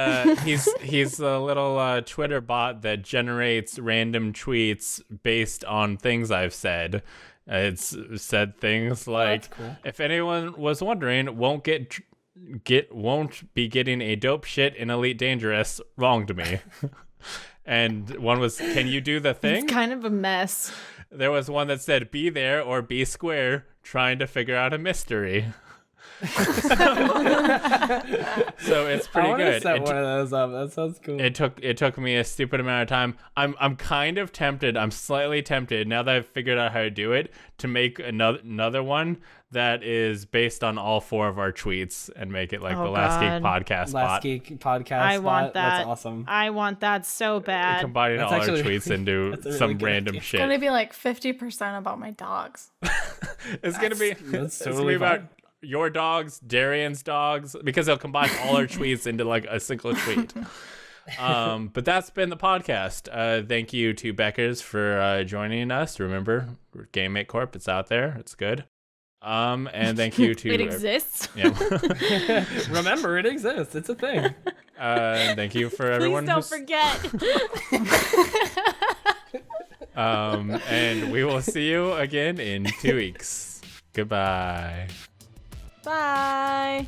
he's a little Twitter bot that generates random tweets based on things I've said. It's said things like, that's cool. if anyone was wondering, won't be getting a dope shit in Elite Dangerous wronged me. And one was, can you do the thing? It's kind of a mess. There was one that said, be there or be square, trying to figure out a mystery. So it's pretty I want to good. set one of those up. That sounds cool. It took me a stupid amount of time. I'm kind of tempted. I'm slightly tempted now that I've figured out how to do it to make another one that is based on all 4 of our tweets and make it like Oh, the Last Geek God. podcast Last bot. Geek podcast. I want spot. that. That's awesome. I want that so bad. Combining That's all our actually tweets really- into that's a really some good random idea. It's shit. gonna be like 50% about my dogs. It's gonna be That's it's gonna totally be about fine. your dogs, Darrian's dogs, because they'll combine all our tweets into like a single tweet. But that's been the podcast. Thank you to Beckers for joining us. Remember, Game Make Corp, it's out there. It's good. And thank you to It exists. Yeah. Remember, it exists. It's a thing. Thank you for Please everyone. don't who's- forget. And we will see you again in 2 weeks. Goodbye. Bye.